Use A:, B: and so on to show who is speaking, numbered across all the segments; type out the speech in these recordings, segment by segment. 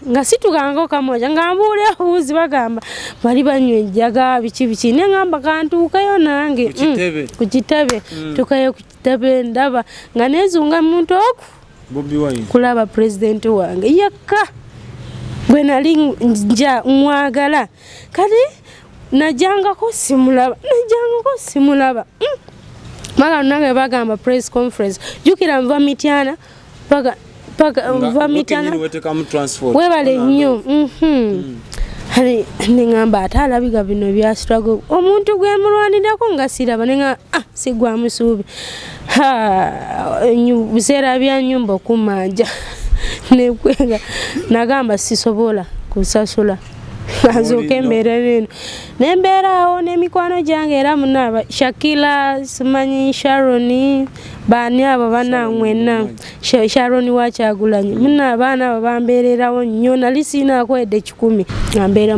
A: nga situkango kamoja ngambule ahuzi bagamba bali banywe jaga bichi ne ngamba kantukayo nange ku kitebe tukayo ku kitebe ndaba nga nezunga muntu oku
B: Bobi Wine
A: kulaba president wange yakka gwe nali nja mwagala kali najanga ko simulaba maga nange bagamba press conference jukira mva mitiana paga mva mitiana webale nnyo hari ningamba atalabiga bino bya struggle omuntu gwe mulwanira ko ngasiraba ninga sigwa musubi bisera bya nyumba kumanja nekwenga nagamba sisobola kusasula azoke mbere rino nembera one mikwano jange era munaba Shakila simanyi Sharoni bani aba bana mwena Sharoni wachagulanye munaba bana bambererawo nnyo nalisina kwede 10 ngambera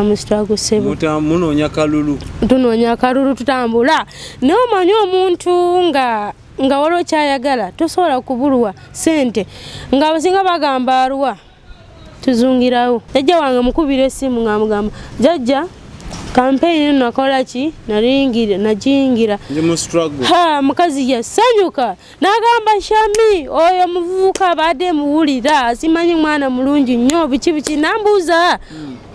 A: mu struggle sebo
B: munonya kalulu
A: tunonya kalulu tutambula no manyo omuntu nga walo kyayagala tosobola kubulwa sente nga basinga bagamba arwa tuzungirawo jajja wange mukubire simu ngamugamba jajja campaign nakola ki najingira
B: ndi mu struggle
A: mukazi yasanyuka nagamba Shammy oyo muvuka bade muwulira simanyi mwana mulungi nnyo bichi nambuza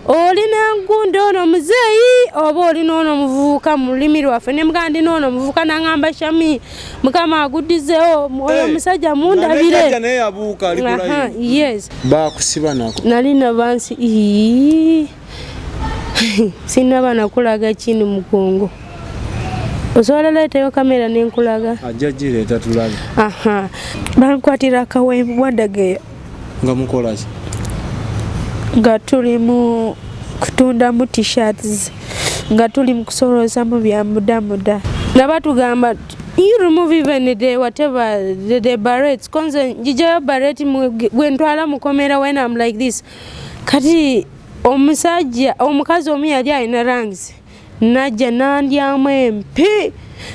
A: oli nangundo ono muzeyi oba oli nono muvuka mulimi lwaffe ne mugandi nono muvuka nangamba Shammy mukama agudizeo oyo musajja mundabire
B: ne yabuuka alikula
A: yes
B: ba kusiba nako
A: nalina bansi sinaba nakulaga chini mukongo osobola leetayo kamera nenkulaga
B: ajajire tatulaga
A: bankwatira kawembu wadageya
B: nga mukola ki
A: nga tuli mu kutunda mu t-shirts nga tuli mu kusoroza mu bya muda nabatugamba you remove even the whatever the barrets konze njija barret gwentwala mu komera when I'm like this kati omusajja omukazi omu yali alina rangs najja nandyamu empi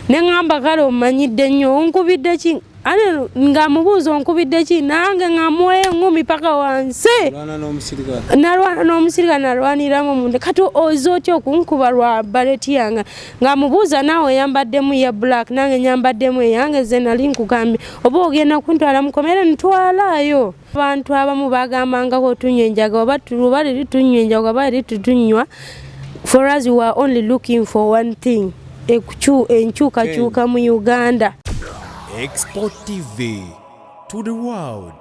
A: nengamba kale omanyidde nnyo onkubidde ki ane ngamubuuza onkubidde ki nange ngamuwe ngumi paka wansi nalwana n'omusirika nalwaniramu munde kati ozoti okunkuba lwa baleti yange ngamubuuza naawe yambaddemu ya black nange nyambaddemu eyange ze nali nkugambye oba ogenda kuntwala mukomera ntwalaayo abantu abamu bagambangako tunywa enjaga oba liri tunywa enjaga oba liri tutunywa for us we are only looking for one thing enkyukakyuka mu Uganda.
C: Export TV to the world.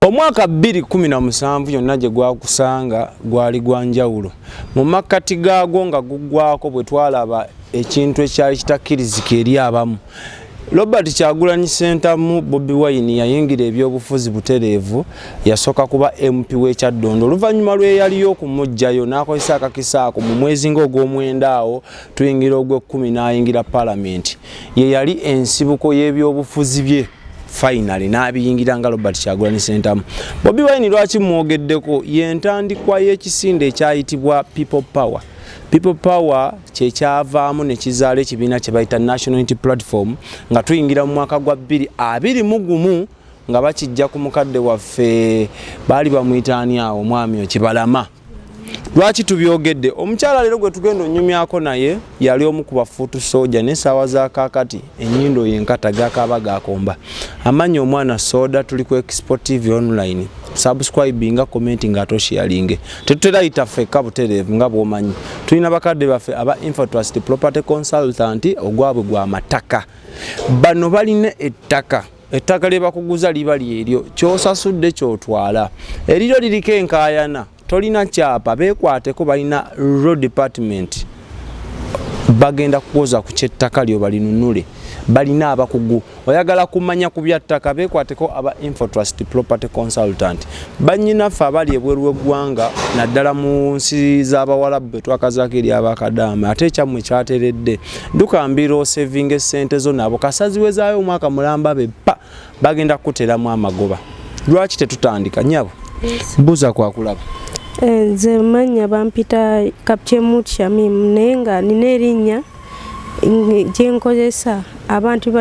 B: Omwaka 2017 yonna gye gwakusanga gwali gwanjawulo mu makati gaago nga guggwako bwe twalaba ekintu ekyali kitakkirizika eri abamu. Robert Kyagulanyi Ssentamu Bobi Wine yayingira ebyobufuzi butereevu yasoka kuba MP w'Ekyaddondo oluvannyuma lwe yaliyo okumugjayo n'akozesa akakisaako mu mwezi ng'ogw'omwenda awo tuyingira ogw'ekkumi n'ayingira Parliament ye yali ensibuko y'ebyobufuzi bye finally n'abiyingira nga Robert Kyagulanyi Ssentamu. Bobi Wine lwaki mwogeddeko y'entandikwa y'ekisinde ekyayitibwa People Power. People Power kyekyavaamu ne kizaala ekibiina kye bayita National Unity Platform nga tuyingira mu mwaka gwa 2021 nga bakijja ku mukadde waffe baali bamuyitaani awo mwami Kibalama. Lwaki tubyogedde? Omukyala leero gwe tugenda onnyumyako naye yali omu ku bafuutu soja n'essaawa za kaakati ennyindo yenkata gakaaba gakomba. Amannya omwana soda tuli ku Export TV online. Subscribinga commenting ato sharinge tetera itafeka buterevu nga bwomanyi tulina bakadde baffe aba Infotrust Property Consultant ogwabwe gwa mataka bano balina ettaka lye bakuguza libali eryo kyosasudde kyotwala eriro liriko enkayana tolina kyapa bekwateko balina road department bagenda kukoza ku kyettaka lyo balinunule balina abakugu oyagala kumanya ku byattaka bekwateko aba Infotrust Property Consultant banyinaffe abali ebweru w'eggwanga naddala mu nsi z'abawalabu bwe twakazaako eri abakadaama ate ekyammwe kyateredde dukambira saving essente zo nabo kasaziwezaayo omwaka mulamba beppa bagenda kuteramu amagoba. Lwaki tetutandika nyabo? Buuza kwakulaba.
A: Nze manya bampita Captain Shammy naye nga nina erinnya gyenkozesa abantu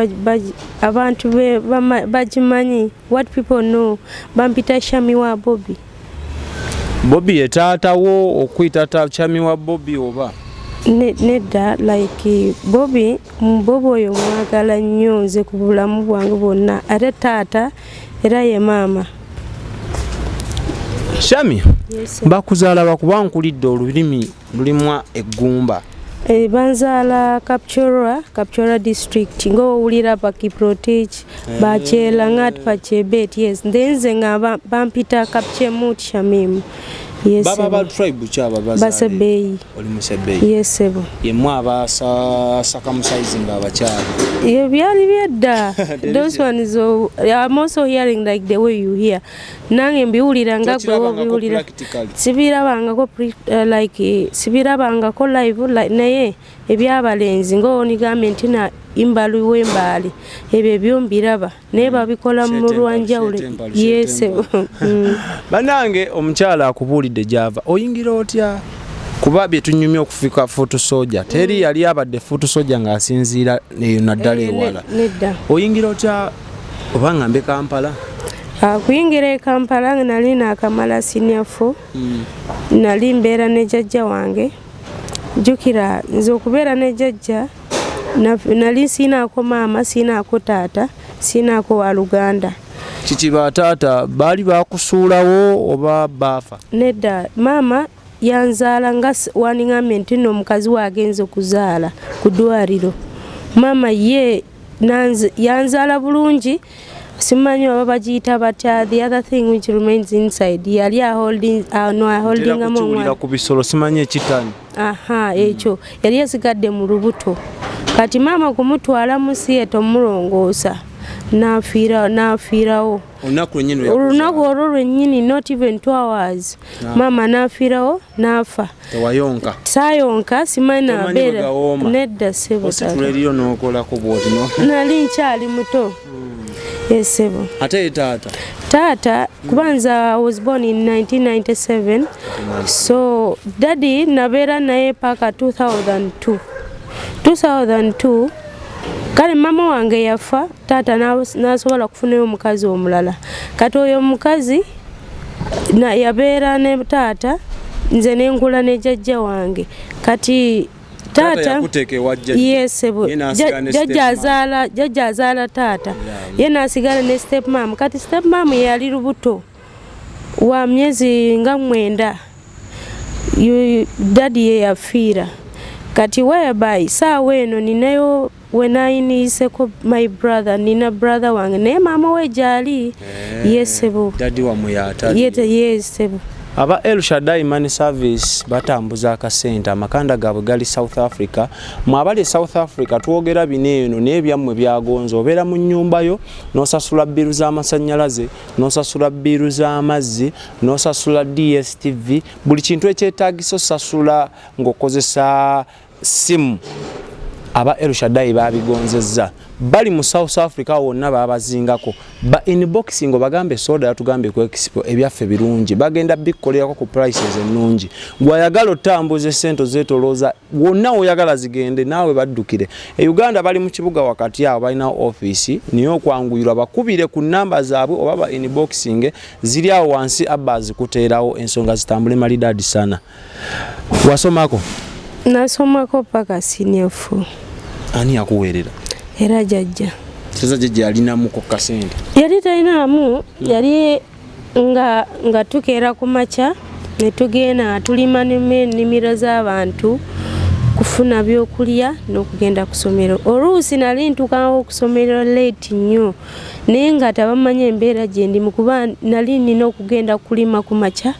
A: bajimanyi, what people know, bampita Shammy wa Bobi.
B: Bobi ye taata wo okuyita taata Shammy wa Bobi oba?
A: Nedda, like Bobi oyo mwagala nnyo nze ku bulamu bwange bwonna, ate taata era ye maama.
B: Shammy, yes, bakuzaala bakubankulidde olulimi lulimwa eggumba.
A: Banzaala Kapchora district ng'owulira Bakiprotich, Bakyela Ngat Pachebet, yes. Ndenze nga bampita Kapchemut Shamim. Yes.
B: Baba tribe chaba
A: Basebeyi.
B: Oli Musebeyi.
A: Yes sebo.
B: Yemwe abasaka musizing abakyala.
A: Byali byedda. Those ones I'm also hearing like the way you hear. Nange mbiwulira nga gwe biwulira. Sibirabangako like sibirabangako live like naye ebyabalenzi ng'onigambe nti na imbalu w'embaali ebyo byombiraba naye babikola mu lwanjawulo. Yes.
B: Banange omukyala akubuulidde gyava oyingira otya kuba bye tunyumya okufika Foot Soldier teri yali abadde Foot Soldier ng'asinziira eyo naddala ewala. Oyingira otya oba ngambe Kampala?
A: Kuyingira e Kampala nali naakamala senior 4. Nali mbeera ne jjajja wange. Jjukira nze okubeera ne jjajja nali sinaako maama, sinaako taata, sinaako wa Luganda.
B: Kiki ba taata baali bakusuulawo oba baafa?
A: Nedda, maama yanzaala nga waniŋŋambye nti nno omukazi waagenze okuzaala ku ddwaliro. Maama ye yanzaala bulungi, simanyi oba bagiyita batya. The other thing which remains inside yali aholding omwana
B: ku bisolo simanyi ekitani.
A: Ekyo yali yasigadde mu lubuto. Kati maama kumutwala mu theatre omulongoosa n'afiirawo. Olunaku olwo lwennyini not even 2 hours. Maama n'afiirawo n'afa.
B: Tewayonka?
A: Saayonka, simanyi nabeera. Nedda ssebo taata. Nali nkyali muto. Yes sebo.
B: Ate taata?
A: Taata kubanza I was born in 1997. So daddy nabeera naye paka 2002 kale mama wange yafa, taata n'asobola kufunayo omukazi omulala. Kati oyo omukazi yabeera ne taata, nze n'enkula ne jjajja wange. Kati taata
B: yakuteeke wajja.
A: Yes sebo. Jjajja azaala taata. Ye n'asigala ne step mom. Kati step mom yali lubuto wa myezi nga 9. Daddy ye yafiira. Kati whereby saawa eno ninayo wenayiniiseko my brother, nina brother wange naye maama we gyali. Yes sebo.
B: Daddy wamwe yatali.
A: Yes sebo.
B: Aba El Shaddai Money Service batambuza akasente amakanda gaabwe gali South Africa. Mwabali South Africa twogera bino eno n'ebyammwe byagonzo obeera mu nnyumba yo n'osasula bbiru z'amasannyalaze, n'osasula bbiru z'amazzi, n'osasula DSTV, buli kintu ekyetaagisa osasula ng'okozesa simu. Aba El Shaddai babigonzezza. Bali mu South Africa wonna babazingako. Ba inboxing bagambe soda yatugambe ku expo ebyaffe birungi. Bagenda bikolerako ku prices ennungi. Gwayagala otambuze sente zetoloza wonna oyagala zigende nawe baddukire. Uganda bali mu kibuga wakati awo balina office niyo okwanguyirwa bakubire ku namba zaabwe oba ba inboxing ziri awo wansi abazi kuteerawo ensonga zitambule malidadi sana. Wasomako?
A: Nasomako paka senior 4.
B: Ani yakuweerera?
A: Era jjajja.
B: Sasa jjajja alinamu ko kasente?
A: Yali talinamu, yali nga tukeera ku makya ne tugenda tulima n'ennimiro z'abantu kufuna byokulya n'okugenda ku ssomero. Oluusi nali ntuukawo ku ssomero late nnyo naye nga tabamanyi embeera gye ndimu kuba nali nina okugenda kulima ku makya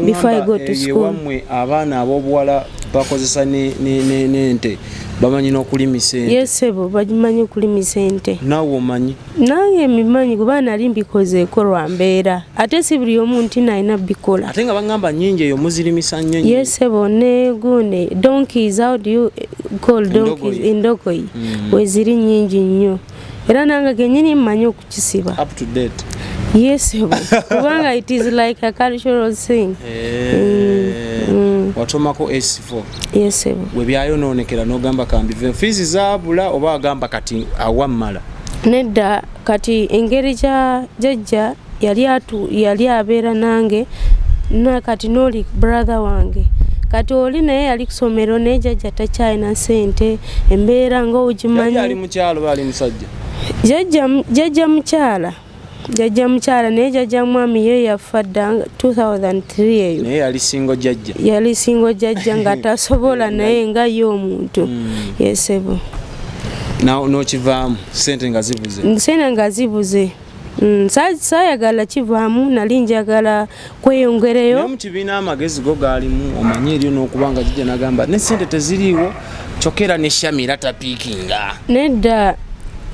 A: before I go to school.
B: Wammwe abaana ab'obuwala bakozesa n'ente bamanyi n'okulimisa ente?
A: Yes sebo, bagimanyi okulimisa ente.
B: Naawe omanyi?
A: Nange mbimanyi kuba nali mbikozeeko lwa mbeera ate si buli omu nti nalina bikola.
B: Ate nga bagamba nnyingi eyo muzirimisa nnyo?
A: Yes sebo, ne gune donkeys, how do you call donkeys? Endogoyi. Weziri nnyingi nnyo era nange gennyini mmanyi okukisiba.
B: Up to date?
A: Yes, kubanga it is like a cultural thing.
B: Watomako S4.
A: Yes,
B: we byayononekera n'ogamba kambive fees zaabula oba agamba kati awammala.
A: Nedda kati engeri kya jjajja yali abeera nange na kati noli brother wange kati oli naye yali kusomero naye jjajja takyalina sente embeera ng'ogimanyi.
B: Yali mukyalo bali musajja?
A: Jjajja mukyala naye jjajja mwami ye yafa dda 2003 eyo.
B: Naye yali singo jjajja?
A: Yali singo jjajja nga tasobola naye nga ye omuntu. Yesebo.
B: N'okivaamu sente nga zibuze?
A: Sente nga zibuze. Saayagala kivaamu nali njagala kweyongereyo.
B: Naye mu kibiina amagezi go gaalimu omanyi eryo n'okubanga jjajja n'agamba ne sente teziriiwo kyokera ne Shammy era tapiikinga.
A: Nedda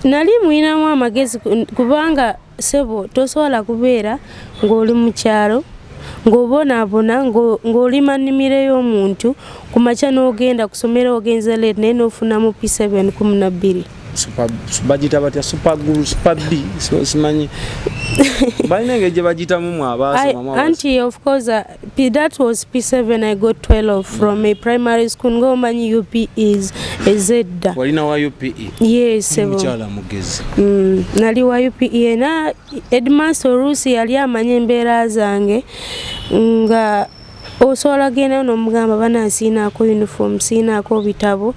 A: nali mwinamu amagezi kubanga sebo tosobola kubeera ng'oli mu kyalo ng'obonaabona ng'olima nnimiro y'omuntu ku makya n'ogenda kusomera ogenze leeti naye n'ofunamu P7 12.
B: Bagita batya super guru super B simanyi balina engeri gye bagitamu mu abaasoma.
A: Auntie, of course that was P7. I got 12 from a primary school ng'omanyi UPE is ezedda.
B: Walina wa UPE?
A: Yes,
B: mukyala mugezi.
A: Nali wa UPE na Headmaster Rusi yali amanya embeera zange nga osobola genda n'omugamba bana siinaako uniform siinaako bitabo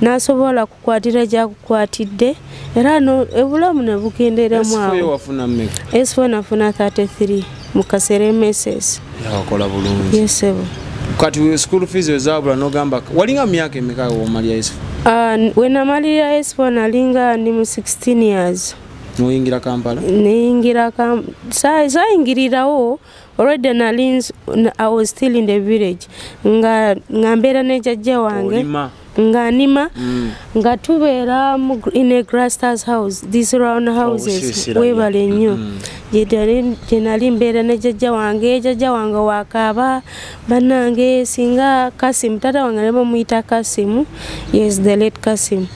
A: n'asobola kukwatira gyakukwatidde era obulamu ne bugenderemu awo.
B: S4 wafuna mmeka?
A: S4 nafuna 33 mu kaseera MSS.
B: Yakola bulungi.
A: Yes, sebo.
B: Kati school fees ezaabula n'ogamba walinga myaka emeka w'omalira S4?
A: We namalira S4 nalinga ndi mu 16 years.
B: N'oyingira Kampala?
A: Neyingira saayingirirawo already I was still in the village nga mbeera ne jjajja wange nga nima nga tubeera in a grasters house, these round houses webale nnyo gye nali mbeera ne jjajja wange wakaaba bannange singa Kasim tata wange ne bamuyita Kasim. Yes, the late Kasim.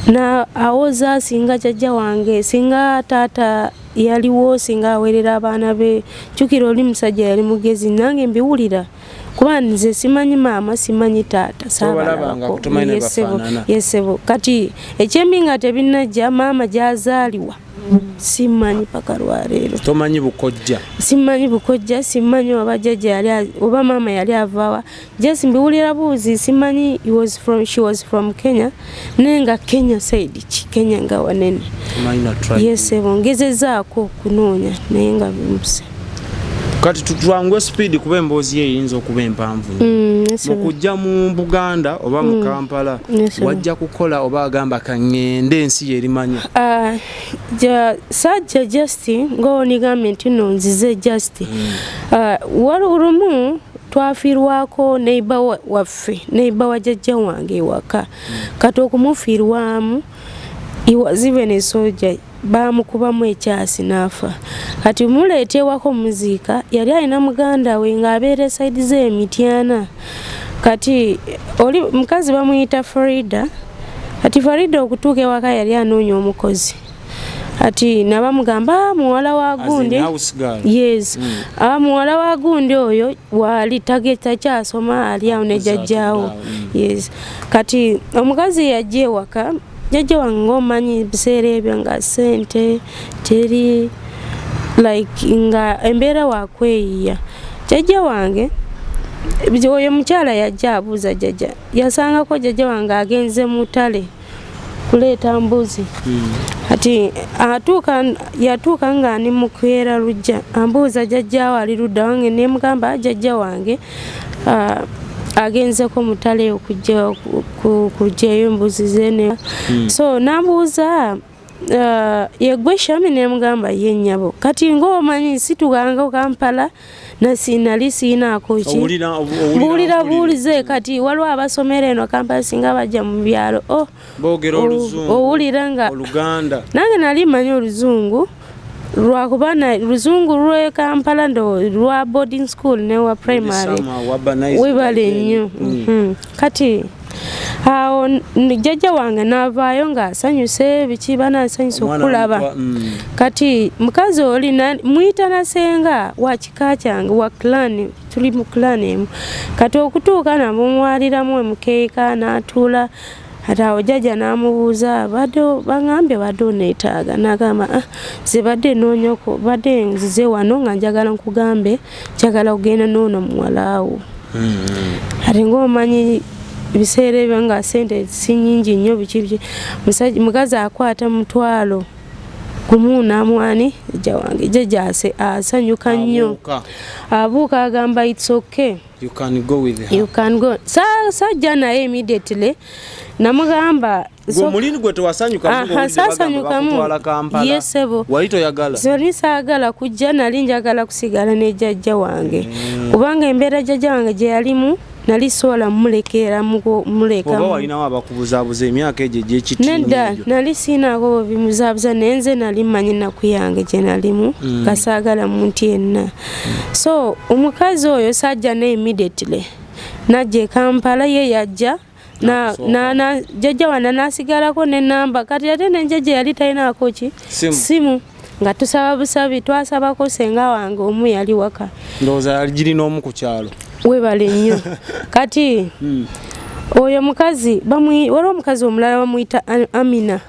A: Na awoza singa jjajja wange singa taata yaliwo singa awerera abaana be jjukira oli musajja yali mugezi nange mbiwulira kuba nze simanyi maama simanyi taata saabalabako. Yesebo kati ekyembi nga tebinnajja maama gyazaaliwa simanyi paka lwaleero.
B: Tomanyi bukojja?
A: Simanyi bukojja, simanyi oba jjajja oba maama yali avawa. Just mbiwulira buuzi simanyi she was from Kenya nenga Kenya side Kenya nga wanene. Yes, bongezezaako okunoonya naye nga bimpuse.
B: Kati tutwangwe speed kuba emboozi eyinza okuba empanvu. Mukujja mu Buganda oba mu Kampala wajja kukola oba agamba kangende ensi yerimanya? Sajja just ng'onigambe nti nno nzize just walumu twafiirwako neiba waffe neiba wa jjajja wange ewaka kati okumufiirwamu he was even a soldier bamukubamu ekyasi n'afa kati muleetewako muziika yali alina muganda we ng'abeera side z'Emityana kati oli mukazi bamuyita Farida kati Farida okutuuka ewaka yali anoonya omukozi kati nabamugamba muwala wa gundi. Yes, muwala wa gundi oyo wali takyasoma ali awo ne jjajjaawo. Yes, kati omukazi yajja ewaka jjajja wange ng'omanyi biseera ebyo nga sente teri like nga embeera wakweyiya. Jjajja wange oyo mukyala yajja abuuza jjajja yasangako jjajja wange agenze mu ttale kuleeta mbuzi. Ati yatuuka nga ni mukwera lujja ambuuza jjajjaawo ali ludda wange ne mugamba jjajja wange agenzeko mu ttale okuggyayo embuzi zeene. So nambuuza yegwe Shammy ne mugamba ye nnyabo kati ng'omanyi situganga Kampala nali siinaako ki buulira buulize kati waliwo abasomera eno Kampala singa bajja mu byalo boogera Oluzungu
A: owulira nga
B: Oluganda
A: nange nali mmanyi Oluzungu lwakuba Luzungu lw'e Kampala lwa boarding school ne wa primary webale nnyo. Kati awo jjajja wange n'avaayo ng'asanyuse biki banasanyusa okulaba kati mukazi oli muyita nasenga wa kika kyange wa clan tuli mu clan emu kati okutuuka namumwaliramu emukeeka n'atuula ate awo jjajja n'amubuuza baŋŋambye badde oneetaaga n'agamba ze badde noonyoko badde nzize wano nga njagala nkugambe njagala kugenda n'ono muwalaawo ate ng'omanyi biseera ebyo nga sente si nnyingi nnyo biki mukazi akwata mutwalo gumu n'amwani jjajja wange jjajja asanyuka nnyo abuuka agamba it's okay
B: you can go with her.
A: You can go. Sajja naye immediately namugamba
B: mulini gwe tewasanyuka bagamba Kampala.
A: Yes ebo.
B: Wali toyagala?
A: Zoni saagala kujja nali njagala kusigala ne jjajja wange. Kubanga embeera jjajja wange gye yalimu nali sola mulekera muleka.
B: Oba walinawo abakubuzaabuza emyaka egyo egy'ekitiini
A: nedda nali siinaako bimuzaabuza nenze nali mmanyi nnaku yange gye nalimu kasaagala muntu yenna. So omukazi oyo sajja ne immediately najja e Kampala ye yajja na jjajja wana nasigalako n'ennamba kati ate nenjajja yali talinaako ki simu nga tusaba busabi twasabako senga wange omu yali waka
B: ndowooza yali girina omu ku kyalo
A: webale nnyo kati oyo mukazi waliwo omukazi omulala bamuyita Amina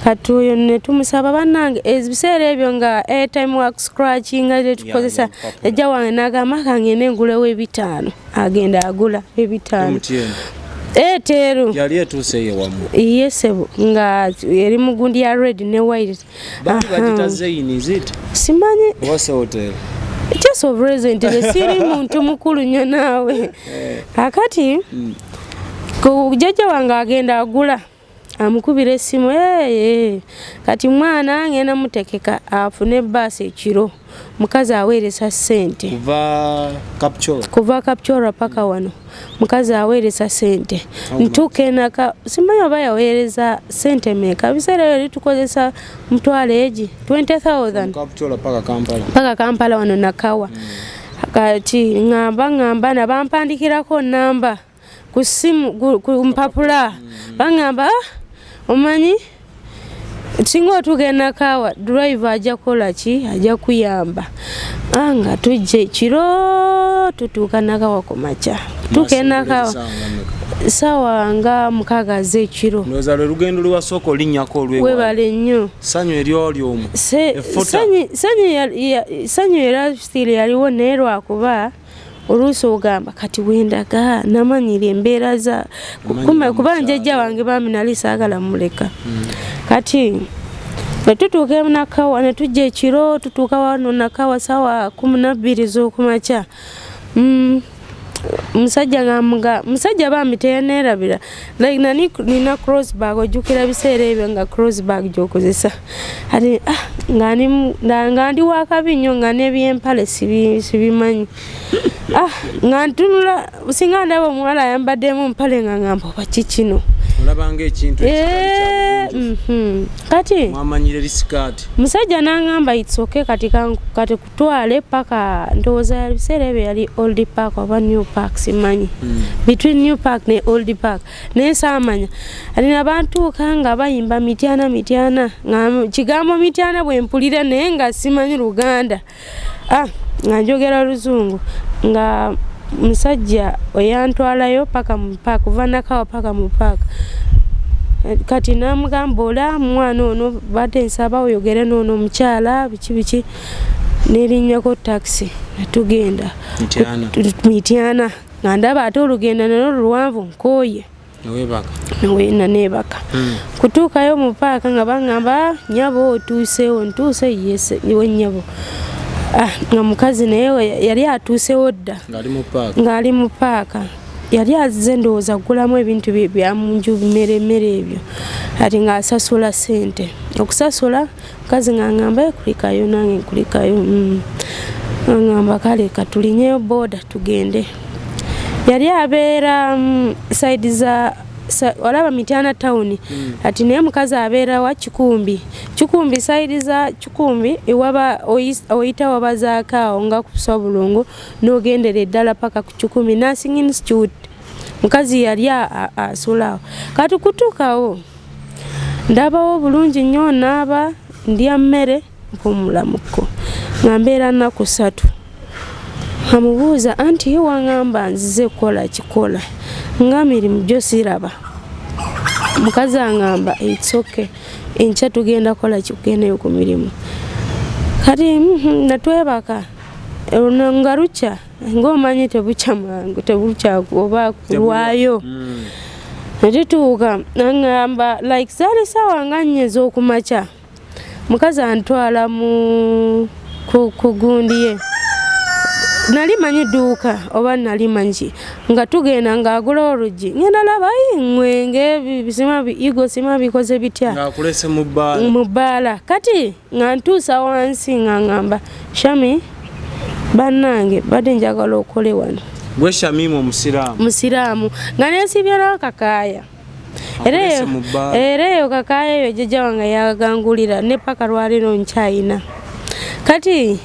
A: kati oyo ne tumusaba bannange ebiseera ebyo nga airtime work scratching nga tukozesa jjajja wange n'agamba kangende ngulewo 5 agenda agula 5 teru
B: yali etuuse ye wamu
A: yesebo nga eri mu gundi ya red ne white
B: bagita Zaini zit
A: simanyi
B: wase hotel
A: just of present siri muntu mukulu nnyo naawe akati jjajja wange agenda agula amukubira essimu kati mwana ngenda mutekeka afune bbaasi ekiro mukazi aweereza ssente kuva Kapchora paka wano mukazi aweereza ssente ntuuka enaka simanyi oba yaweereza ssente meeka biseera ebyo tukozesa mutwalo egi 20,000 paka Kampala wano nakawa kati ngamba nabampandikirako namba ku simu ku mpapula bangamba omanyi singa otugenda kawa driver ajja kola ki ajja kuyamba nga tujje ekiro tutuuka nakawa ku makya tukenda kawa sawa nga 6 z'ekiro
B: ndowooza lwe lugendo lwasooka olinnyako
A: webale nnyo
B: sanyu eryoli omu
A: sanyu era still yaliwo naye lwakuba oluusi ogamba kati wendaga namanyira embeera za kuba njajja wange bambi nali saagala muleka kati bwetutuuka nakawa ne tujja ekiro tutuuka wano nakawa sawa 12 z'okumakya musajja bambi teyaneerabira like nina crossbag ojjukira biseera ebyo nga crossbag gyokozesa ati nga ndi wakabi nnyo nga n'ebyempale sibimanyi nga ntunula singa ndaba omuwala ayambaddemu mpale nga ngamba oba kikino
B: olabanga ekintu
A: kati
B: mwamanyire risikaati
A: musajja n'angamba itsoke kati kutwale paka ndowooza biseera ebyo yali old park oba new park simanyi between new park ne old park naye saamanya ati nabantuuka nga bayimba mityana nga kigambo mityana bwe mpulira naye nga simanyi Luganda nga njogera Luzungu nga musajja oyantwalayo paka mu park kuva nakawa paka mu park kati namugamba ola mwana ono badde nsaba oyogere n'ono omukyala biki n'erinnyako taxi netugenda mityana nga ndaba ate olugenda nalwo luwanvu nkooye neebaka kutuukayo mu paaka nga baŋŋamba nyabo otuuseewo ntuuse yewe nyabo nga mukazi naye yali atuusewo dda ng'ali mu paaka yali azze ndowooza agulamu ebintu bya munju mmere ebyo ati ng'asasula ssente okusasula mukazi ng'aŋŋamba kulikayo nange nkulikayo ng'aŋŋamba kale katulinyeyo booda tugende yali abeera side za olaba Mityana town ati naye mukazi abeera wa Kikumbi side za Kikumbi ewaba oyita wabazaakaawo nga kusa bulungu n'ogendera eddala paka ku Kikumbi Nursing Institute mukazi yali asulawo kati kutukawo ndabawo bulungi nnyo naaba ndya mmere mpumulamuko nga mbeera nnaku 3 amubuuza anti ye waŋŋamba nzize kukola kikola nga mirimu gyo siraba mukazi aŋŋamba it's okay enkya tugenda kola kikugendeyo ku mirimu kati natwebaka nga lukya ng'omanyi tebukya mangu tebukya oba kulwayo netituuka aŋŋamba like zaali ssaawa nga 4 ez'okumakya mukazi antwala ku gundi ye nali manyi duuka oba nali manyi nga tugenda ng'agula oluggi ngenda laba ngwenge igo sima bikoze bitya
B: ng'akulese mu
A: bbaala kati nga ntuusa wansi nga ŋŋamba Shammy bannange badde njagala okole wano
B: gwe Shammy
A: musiraamu nga neesibya n'akakaaya era eyo kakaaya eyo jjajja wange yagangulira ne paka lwaliro nkyayina kati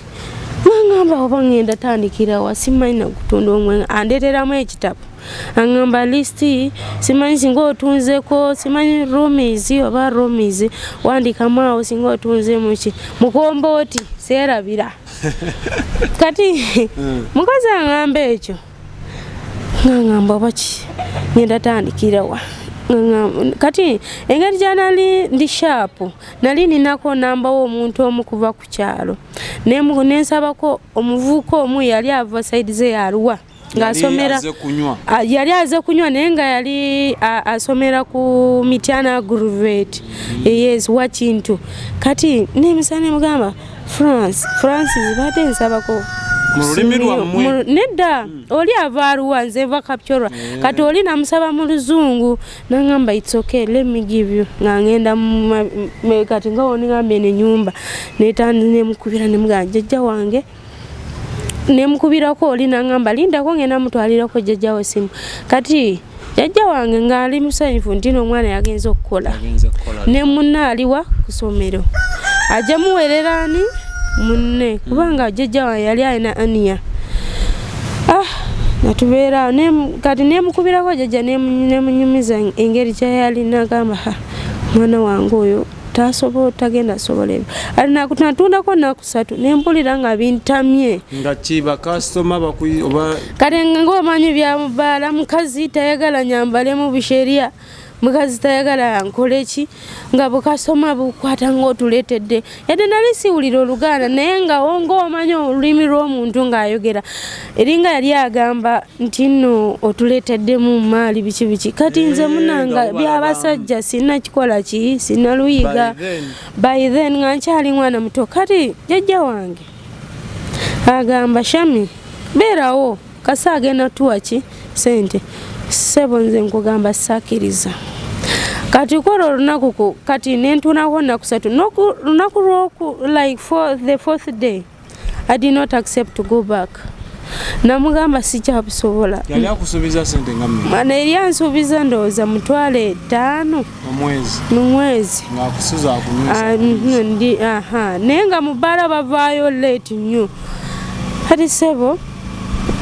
A: mangamba oba ngenda tandikira wa simanyi na kutunda omwenga andeeteramu ekitabo aŋŋamba listi simanyi singa otunzeko simanyi romizi oba romizi wandikamu awo singa otunzemu ki mukombooti seerabira kati mukazi aŋŋamba ekyo ngaŋŋamba oba ki ngenda tandikira wa kati engeri gyanali ndi shaapu nali ninako nambawo omuntu omu kuva ku kyalo nensabako omuvubuka omu yali ava saidi ze yaluwa ng'asomera yali aze kunywa naye nga yali asomera ku Mityana Grovet yes wakintu kati nemisana mugamba Francis badde nsabako
B: mu lulimi lwammwe
A: nedda oli avaaluwa nze va kapchorwa kati oli namusaba mu luzungu naŋŋamba it's okay let me give you nga ngenda kati nga wonigambye ne nyumba nemukubira nemugamba jjajja wange nemukubirako oli naŋŋamba lindako ngenda mutwalirako jjajjawo simu kati jjajja wange ng'ali musanyufu nti n'omwana yagenza okukola ne munna aliwa ku ssomero ajja muwerera ani munne kubanga jjajja wange yali alina ania natubeera kati nemukubirako jjajja nemunyumiza engeri kyayali nagamba mwana wange oyo tasobola tagenda sobola ebyo natundako nnaku 3 nempulira nga bintamye
B: nga kiba kasitoma oba
A: kati ng'omanyi bya mubaala mukazi tayagala nyambale mu bisheria mukazi tayagala nkole ki nga bukasoma bukwata ng'otuleetedde yadde nali siwulira Oluganda naye nga ng'omanyi olulimi lw'omuntu ng'ayogera eringa yali agamba nti nno otuleeteddemu maali biki kati nze munanga byabasajja sinna kikola ki sinna luyiga by then nga nkyali mwana muto kati jjajja wange agamba Shammy beerawo kasi agenda tuwa ki sente sebo nze nkugamba sakiriza kati kola olunaku kati nentunako nnaku 3 lunaku lwoku like for the 4th day I did not accept to go back namugamba sikyabusobola
B: yali akusuubiza sente nga mmeka
A: eri ansuubiza ndowooza mutwale 5 mu mwezi
B: ng'akusuza akunywesa
A: naye nga mu bbaala bavaayo late nnyo kati sebo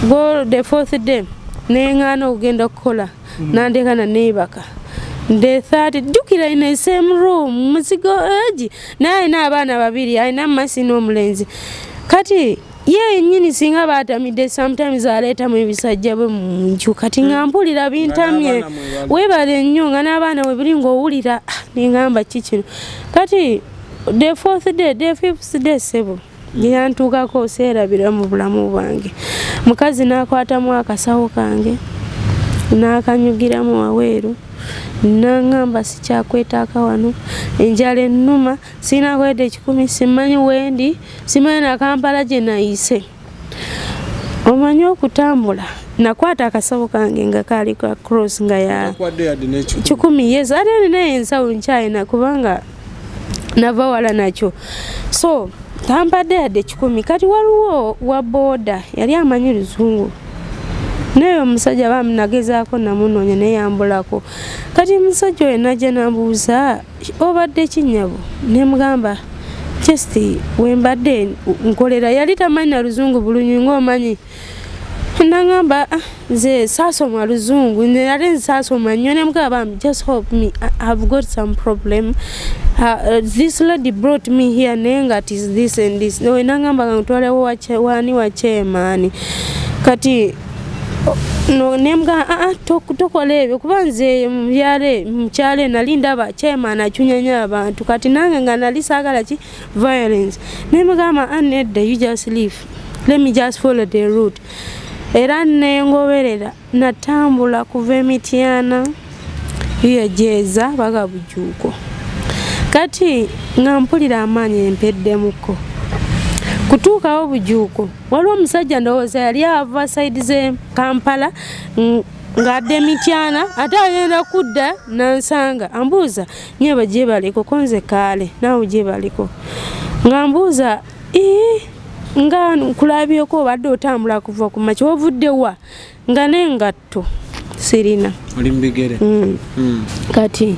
A: go the 4th day neŋŋaana okugenda okukola nandekana neebaka the 3rd jjukira ina same room muzigo egi naye alina abaana 2 alina masi n'omulenzi kati ye yennyini singa baatamidde sometimes aleetamu ebisajja bwe mu nju kati nga mpulira bintamye weebale nnyo nga n'abaana we buli ng'owulira neŋŋamba ki kino kati the 4th day the 5th day sebo yantuukako seerabira mu bulamu bwange mukazi n'akwatamu akasawo kange n'akanyugiramu waweeru naŋŋamba sikyakwetaaka wano enjala ennuma sirina kwedda 10 simanyi wendi simanyi na Kampala gye nayise omanyi okutambula nakwata akasawo kange nga kaali ka cross nga ya 10 yes ate ninaye ensawo nkyayina kubanga nava wala nakyo so tampadde yadde 10 kati waliwo wa boda yali amanyi luzungu naye omusajja bamunagezaako namunoonya naye yambulako kati musajja oyo najja nambuuza obadde kinnyabo nemugamba just wembadde nkolera yali tamanyi na luzungu bulungi ng'omanyi nangamba ze sasoma luzungu nare sasoma nyone mugamba just help me, I've got some problem. This lady brought me here nenga it is this and this. No nangamba ngutwale wani wa C.M.I kati no nemga tokolebe kubanze mbyale mchale nalinda ba C.M.I nachunyanya abantu kati nange nganalisagala ki violence nemga anedda you just leave, let me just follow the route. Era nengoberera natambula kuva Emityana yejeza baga bujuko kati ngampulira amanye empeddemuko kutuuka obujuko waliwo omusajja ndowooza yali ava side ze Kampala ng'adde Emityana ate agenda kudda nansanga ambuuza nyeba gye baliko konze kaale naawe gye baliko ngambuuza nga kulabyeko obadde otambula kuva ku makya ovudde wa nga n'engatto sirina
B: oli mbigere
A: kati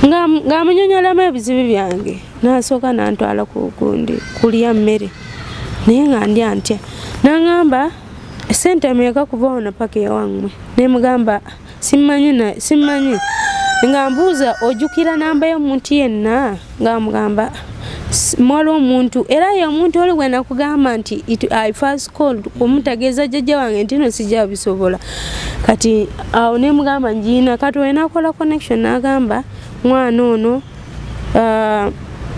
A: nga munyonyolamu ebizibu byange nasooka nantwala ku gundi kulya mmere naye nga ndya ntya nangamba sente meeka kuva ono paka ewammwe nemugamba simmanyi nga mbuuza ojjukira namba y'omuntu yenna nga mugamba mwali omuntu era ye omuntu oli bwe nakugamba nti I first called kumutageeza jjajja wange nti no sijja bisobola kati awo nemugamba njiina kati wenakola connection nagamba mwana ono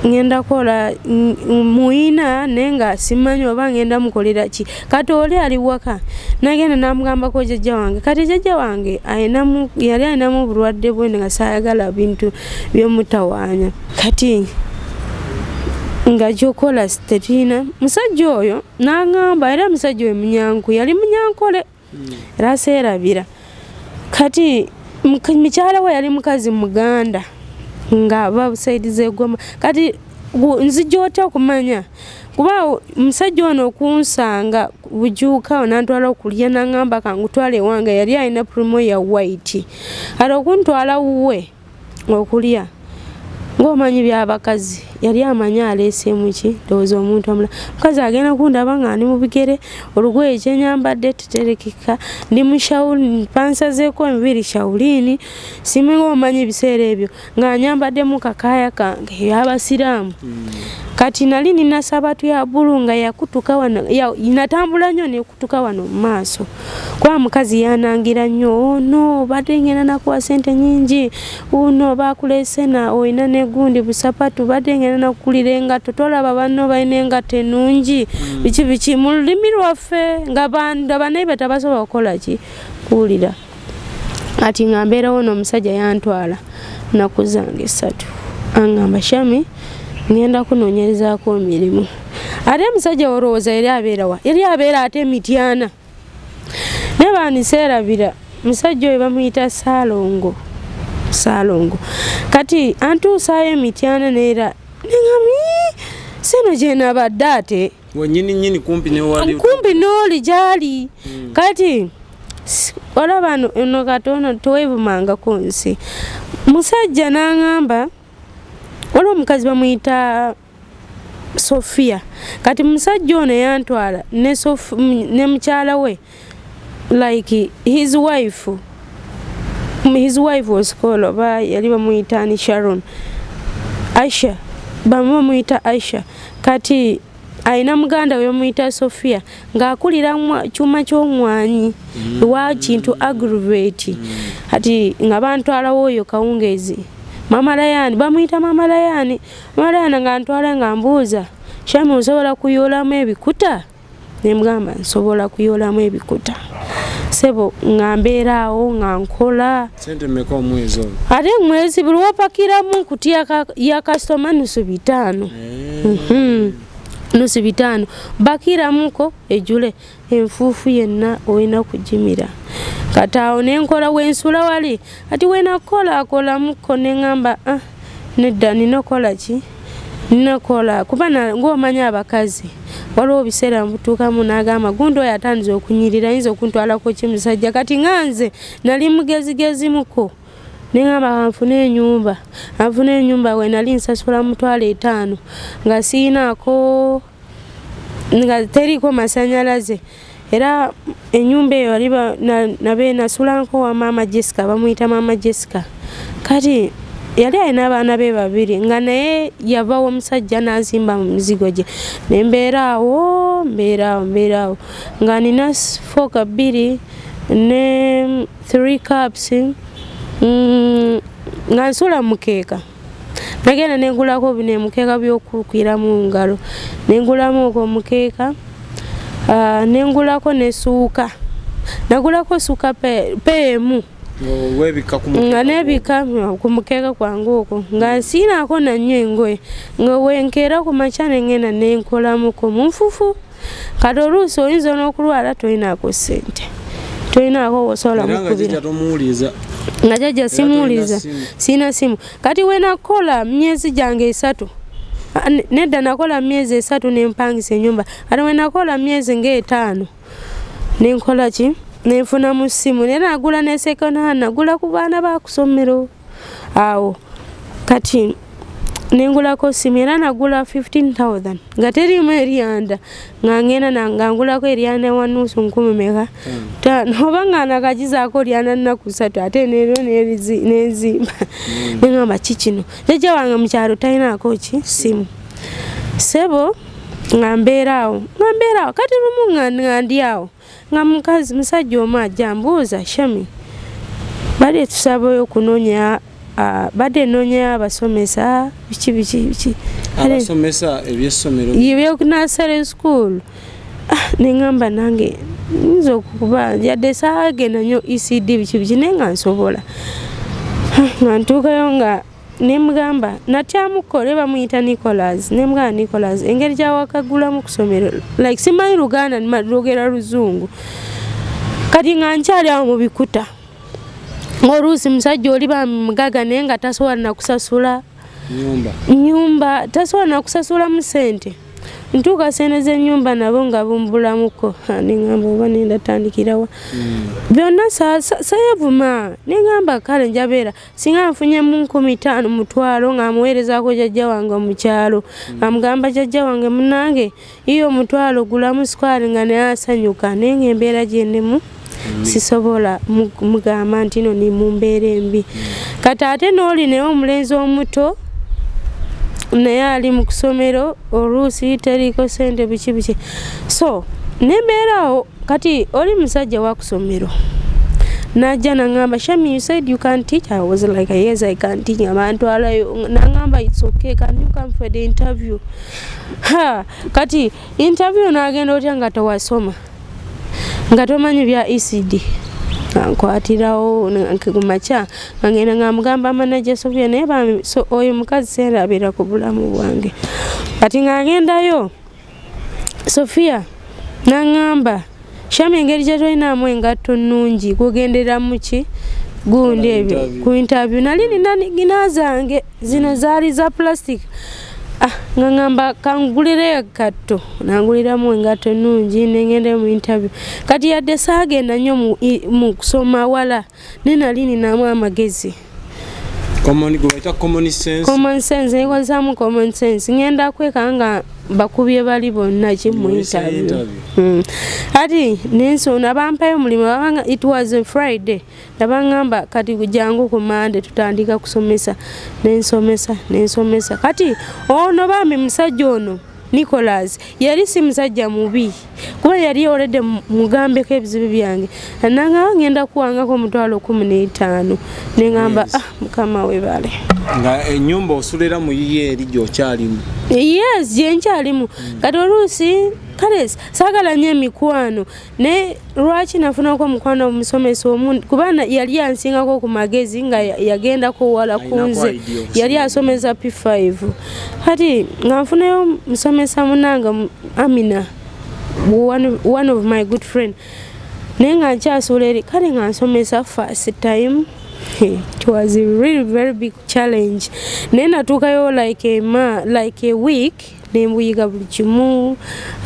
A: ngenda kola muina nenga simanyi oba ngenda mukolera ki kati oli ali waka nagenda namugamba ko jjajja wange kati jjajja wange yali ayinamu bulwadde bwe nga saayagala bintu byomutawaanya kati nga jokola stetina musajja oyo nangamba era musajja oyo munyanku yali munyankole era seerabira kati mikyala we yali mukazi muganda nga babusaidi zegoma kati nzijja otya okumanya kuba musajja ono okunsanga bujuuka onantwala okulya nangamba kangutwala ewange yali alina primo ya white ate okuntwala wuwe okulya ng'omanyi by'abakazi yali amanya aleesemu ki ndowooza omuntu omulala mukazi agenda kundaba nga ndi mu bigere olugoye kyenyambadde teterekeka ndi mu shawuli pansazeeko emibiri shawulini simenga omanyi ebiseera ebyo ng'anyambaddemu kakaaya kange ey'abasiraamu kati nali nina sabatu ya bbulu nga yakutuka wano natambula nnyo nekutuka wano mu maaso kuba mukazi yanangira nnyo ono badde ngenda nakuwa sente nyingi uno bakuleesena oyina negundi busapatu badde ngenda nakukulira engatto tolaba banno balina engatto ennungi biki mu lulimi lwaffe nga banaye batabasobola kukola ki kuwulira ati nga mbeerawo n'omusajja yantwala nnaku zange 3 angamba Shammy ngenda kunoonyerezaako emirimu ate musajja olowooza yali abeerawa yali abeera ate Emityana naye baaniseerabira musajja oyo bamuyita Saalongo kati antuusaayo Emityana neera nengami seno gye nabadde ate
B: nyini kumpi
A: n'oli gyali kati olaba ono katono teweebumangako nsi musajja n'angamba waliwo omukazi bamuyita Sofia kati musajja ono yantwala ne mukyala we like his wife was called oba yali bamuyita ni Sharon Aisha bamuyita Aisha kati ayina muganda we bamuyita Sofia ng'akulira kyuma ky'omwanyi wa kintu aggravate kati nga bantwalawo oyo kawungeezi Mama Layani bamuyita Mama Layani nga ntwala nga mbuuza Shammy osobola kuyoolamu ebikuta nemugamba nsobola kuyoolamu ebikuta sebo nga mbeeraawo nga nkola
B: sente mmeka omwezi ogwo
A: ate mwezi buli wapakiramu nkuti ya kasitoma nusu 5 nusu 5 bakiramuko ejule enfuufu yenna olina kugimira kati awo nenkola wensula wali ati wenakola akolamuko neŋŋamba nedda ninakola ki ninakola kuba ng'omanya abakazi waliwo biseera mbutuukamu n'agamba gundi oyo atandiza okunyirira ayinza okuntwalako kimusajja kati nganze nali mugezigezimuko neŋŋamba anfune ennyumba we nali nsasula $5,000 nga siinaako nga teriiko masanyalaze era ennyumba eyo aliba nabe nasulanko wa mama Jessica bamuyita mama Jessica kati yali alina abaana be babiri nga naye yava omusajja n'azimba mu mizigo gye nembeeraawo nga nina foka 2 ne 3 cups nga nsula mukeeka nagenda nengulako bino mukeeka by'okukwira mu ngalo nengulamu okwo mukeeka nengulako nesuuka nagulako suuka peemu nga nebika ku mukeeka kwange okwo nga nsiinaako nannyo engoye nga wenkeera ku makya nengenda nenkolamuko mu nfufu kati oluusi oyinza n'okulwala tolinaako ssente tolinaako wosobola mukubira nga jajja simuuliza sina simu kati wenakola myezi gyange 3 nedda nakola myezi 3 nempangisa ennyumba kati wenakola myezi nga 5 nenkola ki nenfuna mu ssimu nera nagula ne second hand nagula ku baana bakusomero awo kati nengulako simu era nagula 15,000 nga terimu eryanda nga ngenda nangangulako eryanda wanusu 10,000 oba nga nakagizaako eryanda nnaku 3 ate nero nezimba nengamba kikino jajja wange mukyalo talinaako ki simu sebo nga mbeeraawo kati lumu nga ndyawo nga mukazi musajja omu ajja mbuuza Shammy badde tusabayo okunoonya badde noonya abasomesa biki
B: abasomesa ebyessomero
A: nursery school nengamba nange nza okukuba yadde saagenda nnyo ECD biki naye nga nsobola nga ntuukayo nga nemugamba natyamukole bamuyita Nicholas nemugamba Nicholas engeri gyawakagulamu ku ssomero like simanyi Luganda lwogera Luzungu kati nga nkyali awo mu bikuta ng'oluusi musajja oli bamugaga naye nga tasobola nakusasula nyumba tasobola nakusasula mu ssente ntuuka sente z'ennyumba nabo nga bumbulamuko nengamba oba nendatandikirawa byonna sayavuma nengamba kale njabeera singa nfunye mu 15,000 mutwalo nga amuweerezaako jajja wange omukyalo amugamba jajja wange munange iyo omutwalo gulamu sikwali nga naye asanyuka naye nga embeera gyendemu sisobola mugamba nti no ni mu mbeera embi kati ate n'oli naye omulenzi omuto naye ali mu kusomero oluusi teriiko sente biki so nembeeraawo kati oli musajja wa kusomero najja nangamba Shammy you said you can't teach. I was like yes I can teach abantu alayo nangamba it's okay can you come for the interview kati interview nagenda otya nga tewasoma nga tomanyi bya ECD nkwatirawo kumakya ngenda nga mugamba manager Sofia naye oyo mukazi sera abeera ku bulamu bwange kati nga ngendayo Sofia nangamba Shammy engeri gyetolinamu engatto nnungi kugendera muki gundi ebyo ku interview nali nina gina zange zino zaali za plastic nga ngamba kangulire engatto nanguliramu engatto nnungi nengenda mu interview kati yadde saagenda nnyo mu kusoma wala nenali ninamu amagezi common sense nekozaamu common sense ngenda kwekanga bakubye bali bonna kimu interview ati nensona bampayo mulimu babanga it was a Friday nabangamba kati kujangu ku Monday tutandika kusomesa nensomesa kati ono bambi musajja ono Nicholas yali si musajja mubi kuba yali already mugambeko ebizibu byange nanga ngenda kuwangako omutwalo 15 nengamba mukama we bale
B: nga ennyumba osulera mu yiye eri gy'okyalimu
A: yes gyenkyalimu kati oluusi kale saagala nnyo emikwano ne lwaki nafunako omukwano omusomesa omu kubanga yali yansingako ku magezi nga yagendako wala kunze yali asomesa P5 kati nga nfunayo musomesa munanga Amina one of my good friend naye nga nkyasuula eri kale nga nsomesa first time it was a really very big challenge naye natuukayo like a week nembuyiga buli kimu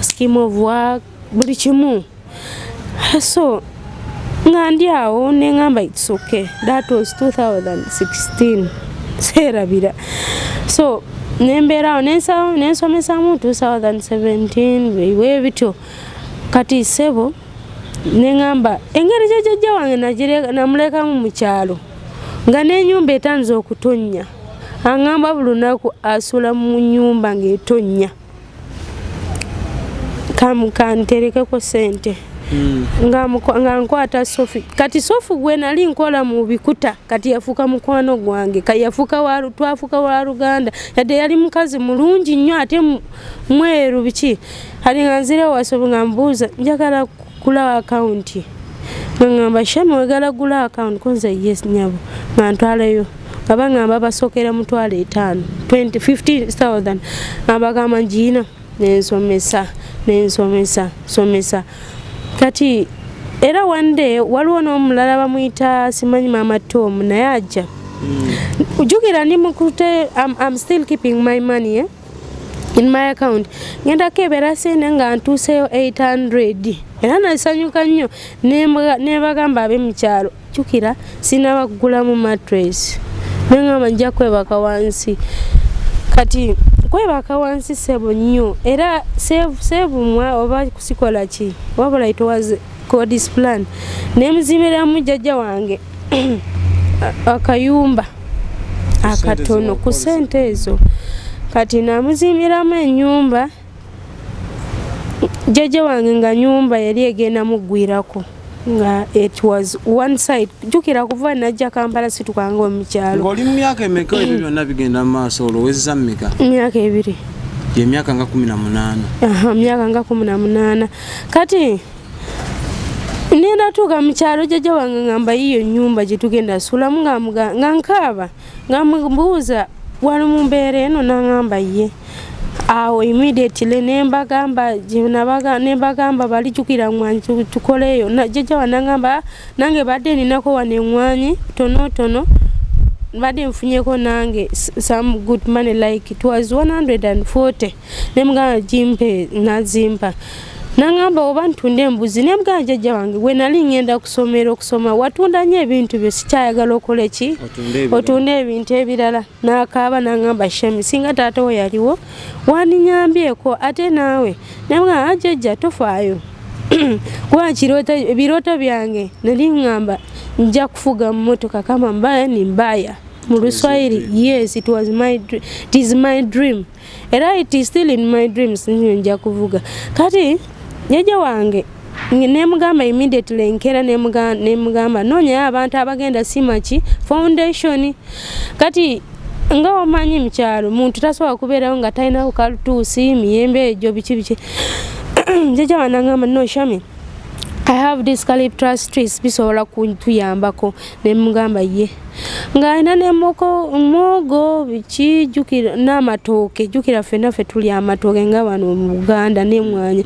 A: scheme of work buli kimu so nga ndi awo nengamba it's okay that was 2016 serabira so nembeerawo nensomesa mu 2017 biwe bityo kati sebo Nengamba engeri jajja wange namulekamu mu kyalo nga n'ennyumba etanze okutonnya. Angamba buli lunaku asula mu nnyumba ng'etonnya. Kanterekeko ssente. Nga nkwata Sofi. Kati Sofi gwe nali nkola mu bikuta kati yafuuka mukwano gwange. Twafuuka wa Luganda. Yadde yali mukazi mulungi nnyo ate mweru biki. Kati nga nzire wasobi nga mbuuza njagala kugula akaunti. Ngamba Shammy oyagala kugula akaunti? Konze yes nyabo. Nga ntwaleyo. Ngamba basookera mu 50,000. Ngamba Yino nensomesa. Kati era one day waliwo n'omulala bamuyita simanyi Mama Tom naye ajja. Ujjukira ndi mukute I'm still keeping my money in my account. Ngenda kebera sente nga ntuuseyo 800. Era nasanyuka nnyo ne bagamba abe mu kyalo. Jjukira sinaba kugula mu mattress. Nengamba nja kwebaka wansi. Kati kwebaka wansi sebo nnyo era sebo mwa oba kusikola ki wabula it was God's plan. Nemuzimira jjajja wange akayumba akatono ku ssente ezo. Kati namuzimiramu ennyumba jjajja wange nga nyumba yali egenda muggwirako nga it was one side. Jjukira kuva najja Kampala situkanga mu kyalo.
B: Ng'oli mu myaka emeka ebyo byonna bigenda mu maaso olowezza mmeka?
A: Myaka 2.
B: Ye myaka nga 18.
A: Myaka nga 18. Kati nenda tuuka mu kyalo jjajja wange ngamba yiyo nnyumba gye tugenda sulamu nga nkaaba nga mbuuza wali mu mbeera eno n'angamba ye. Awo immediately nembagamba bali jukira mwanyi tukoleyo. Jjajja wanangamba nange badde ninako wane mwanyi tono badde nfunyeko nange some good money like it was 140. Nemugamba jimpe nazimpa. Nangamba oba ntunde embuzi nemugamba jjajja wange we nali ngenda okusoma watunda nnyo ebintu byo sikyayagala okole ki otunde ebintu ebirala. N'akaaba nangamba Shammy singa taata we yaliwo wandinyambyeko ate naawe. Nemugamba jjajja tofaayo kuba ebirooto byange nali ngamba nja kufuga mu motoka kama mbaya ni mbaya. Mu Luswahili, yes, it is my dream. Era it is still in my dreams nja kuvuga. Kati jjajja wange nemugamba immediately nkera nemugamba noonya abantu abagenda C.M.I foundation. Kati nga omanyi mu kyalo muntu tasobola kubeerawo nga talinawo kalutuusi miyembe egyo biki. Jjajja wange nangamba no Shammy, I have this eucalyptus trees bisobola kuntuyambako. Nemugamba ye nga ina mwogo biki jjukira n'amatooke. Jjukira ffenna ffe tuli amatooke nga wano mu Buganda n'emmwanyi.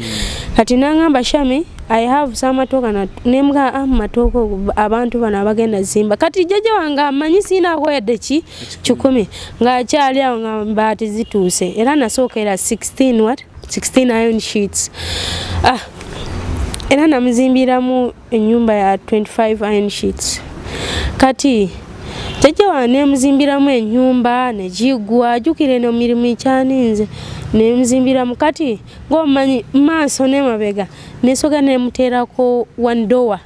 A: Kati nangamba Shammy I have some matooke nemugamba matooke abantu bano abagenda zimba. Kati jjajja wange amanyi siinaako yadde ki 10 nga akyali awo nga mbaati zituuse era nasookera 16 iron sheets. Era namuzimbiramu ennyumba ya 25 iron sheets. Kati jjajja wange nemuzimbiramu ennyumba negigwa. Jjukira eno mirimu ikyaninze nemuzimbiramu. Kati ng'omanyi maaso n'emabega nesoga nemuteerako one door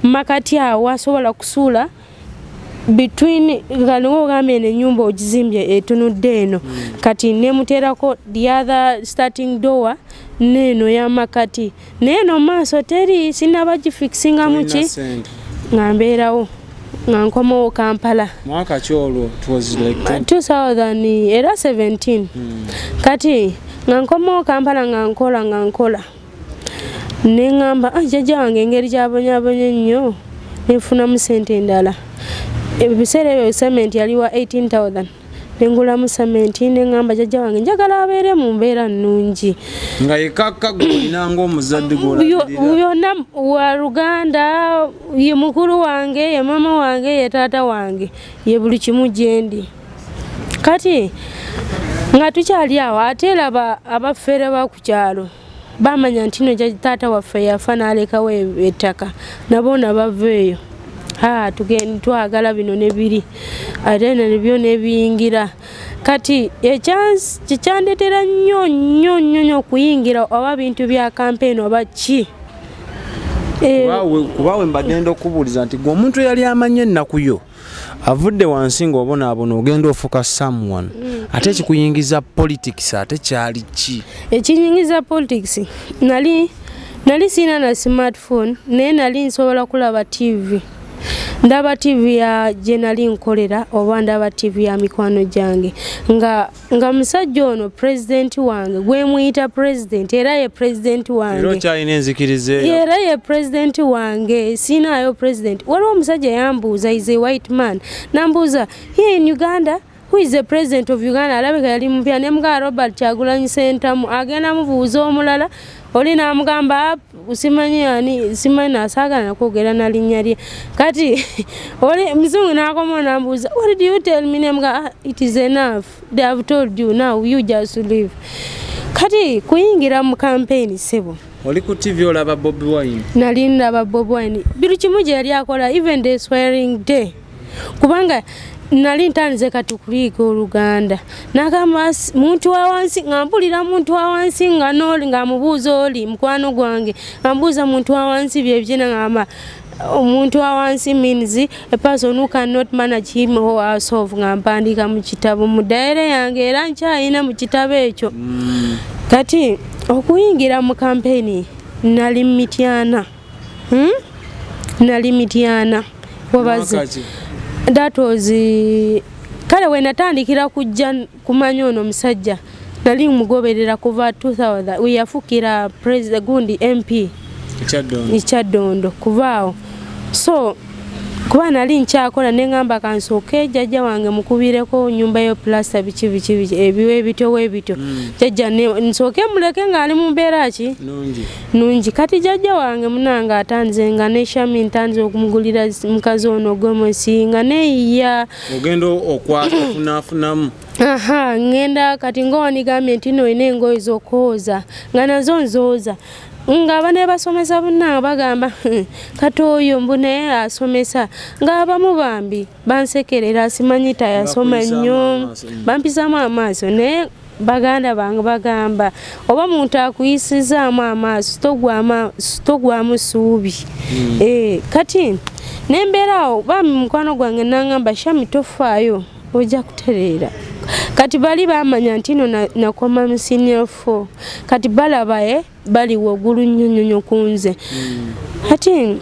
A: makati awo asobola kusuula between ngaliwo ogambe eno ennyumba ogizimbye etunudde eno. Kati nemuteerako the other starting door neeno y'amakati neeno maaso teri sinaba gifixinga muki nga mbeerawo nga nkomawo Kampala.
B: Mwaka ki olwo? It was like
A: 2000 era 17. Kati nga nkomawo Kampala nga nkola nengamba jjajja wange engeri gyabonyaabonye ennyo nenfunamu ssente endala. Ebiseera ebyo cement yaliwa 18,000. Nengulamu cement nengamba jjajja wange njagala abeere mu mbeera nnungi.
B: Nga yekakka gwolina ng'omuzadde
A: yonna wa Luganda ye mukulu wange ye mama wange ye taata wange ye buli kimu gyendi. Kati nga tukyali awo ate era abafeere ba ku kyalo bamanya nti no taata waffe yafa n'alekawo ettaka nabo nabavaeyo. Tugenda twagala bino nebiri ate nebyo nebiyingira. Kati kyekyandetera nnyo okuyingira oba bintu bya campaign oba ki
B: kubawe mbagenda okubuuliza nti gwe omuntu yali amanye ennaku yo avudde wansi ng'obonaabona ogenda ofuka someone ate ekikuyingiza politics ate kyali ki?
A: Ekinyingiza politics nali sina na smartphone naye nali nsobola kulaba TV. Ndaba TV ya gye nali nkolera oba ndaba TV ya mikwano gyange nga musajja ono president wange gwe muyita president era ye president wange
B: era okyalina enzikiriza
A: era ye president wange sinaayo president. Waliwo omusajja yambuuza is a white man nambuuza here in Uganda who is the president of Uganda? Alabika yali mupya ne mga Robert Kyagulanyi Ssentamu agenda mubuuza omulala oli namugamba simanyi nasaagala nakwogera na linnya lye kati oli muzungu n'akoma nambuuza what did you tell me? Namuga it is enough, they have told you, now you just leave. Kati kuyingira mu campaign sebo
B: oli ku TV olaba Bobi Wine?
A: Nali ndaba Bobi Wine biri kimu gye yali akola even the swearing day kubanga nali ntanze kati kuliika Oluganda nagamba muntu wa wansi nga mpulira muntu wa wansi nga noli nga mubuuza oli mukwano gwange ambuuza muntu wa wansi bye byena ngamba omuntu wa wansi means a person who cannot manage him or herself nga mpandiika mu kitabo mu daire yange era nkyayina mu kitabo ekyo. Kati okuyingira mu campaign nali mityana wabaze that was kale we natandikira kujja kumanya ono musajja nali mugoberera kuva 2000 we yafukira president gundi MP Ichadondo kuvaawo so kuba nali nkyakola nengamba kansooke jjajja wange mukubireko nyumba yo plaster biki ebiwe bityo jjajja nsooke muleke nga ali mu mbeera ki nungi kati jjajja wange munanga atanze nga ne Shammy ntanze okumugulira mukazi ono gomosi nga neeyiya
B: ogenda okwafunafunamu
A: ngenda kati ngoni gavumenti ino ine engoye z'okwoza nga nazo nzooza nga bane basomesa bonna bagamba kati oyo mbune asomesa nga abamu bambi bansekerera simanyita yasoma nnyo bampisaamu amaaso naye baganda bange bagamba oba muntu akuyisizaamu amaaso togwamu suubi kati nembeerawo bami mukwano gwange nangamba Shammy tofaayo ojja kutereera kati bali bamanya nti no nakoma mu senior 4 kati balabaye bali wogulu nnyonyo kunze kati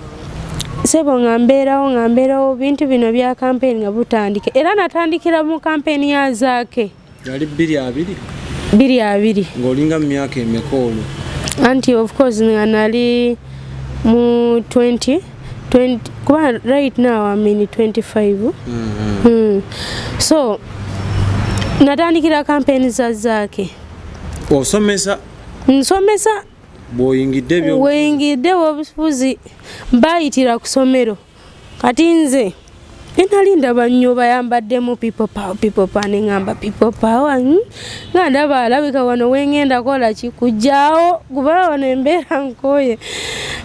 A: sebo ngambeerawo bintu bino bya campaign nga butandike era natandikira mu campaign ya zaake
B: yali 2 ng'olinga mu myaka emekolo
A: anti of course nali mu 20 kuba right now I'm in 25 so natandikira campaign za zaake nsomesa bwoyingidde obufuzi bayitira ku ssomero kati nze enali ndaba nnyo bayambaddemu people power nengamba people power nga ndaba alabika wano wengenda kola kikujjaawo kuba wano embeera nkoye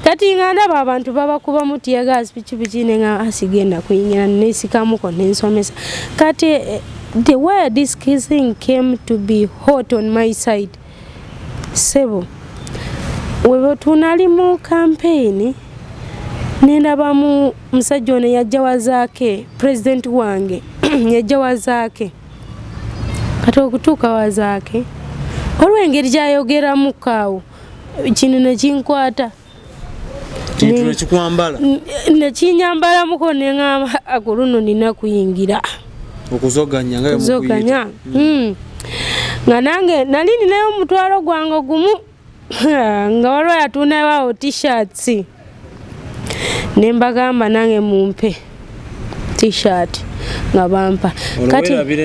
A: kati nga ndaba abantu babakuba mu tear gas piki nenga asigenda kuyingira nesikamuko nensomesa kati the way this thing came to be hot on my side sebo webo tunali mu campaign nendaba mu musajja ono yajja wazaake president wange yajja wazaake kati okutuuka wazaake olw'engeri gyayogeramu kaawo kino nekinkwata
B: kintu nekikwambala
A: nekinyambalamuko neŋŋamba akuluno nina kuyingira
B: okuzoganya
A: nga nange nali ninayo omutwalo gwange gumu nga waliwo yatundayo t-shirts nembagamba nange mumpe t-shirt nga bampa
B: kati nerabira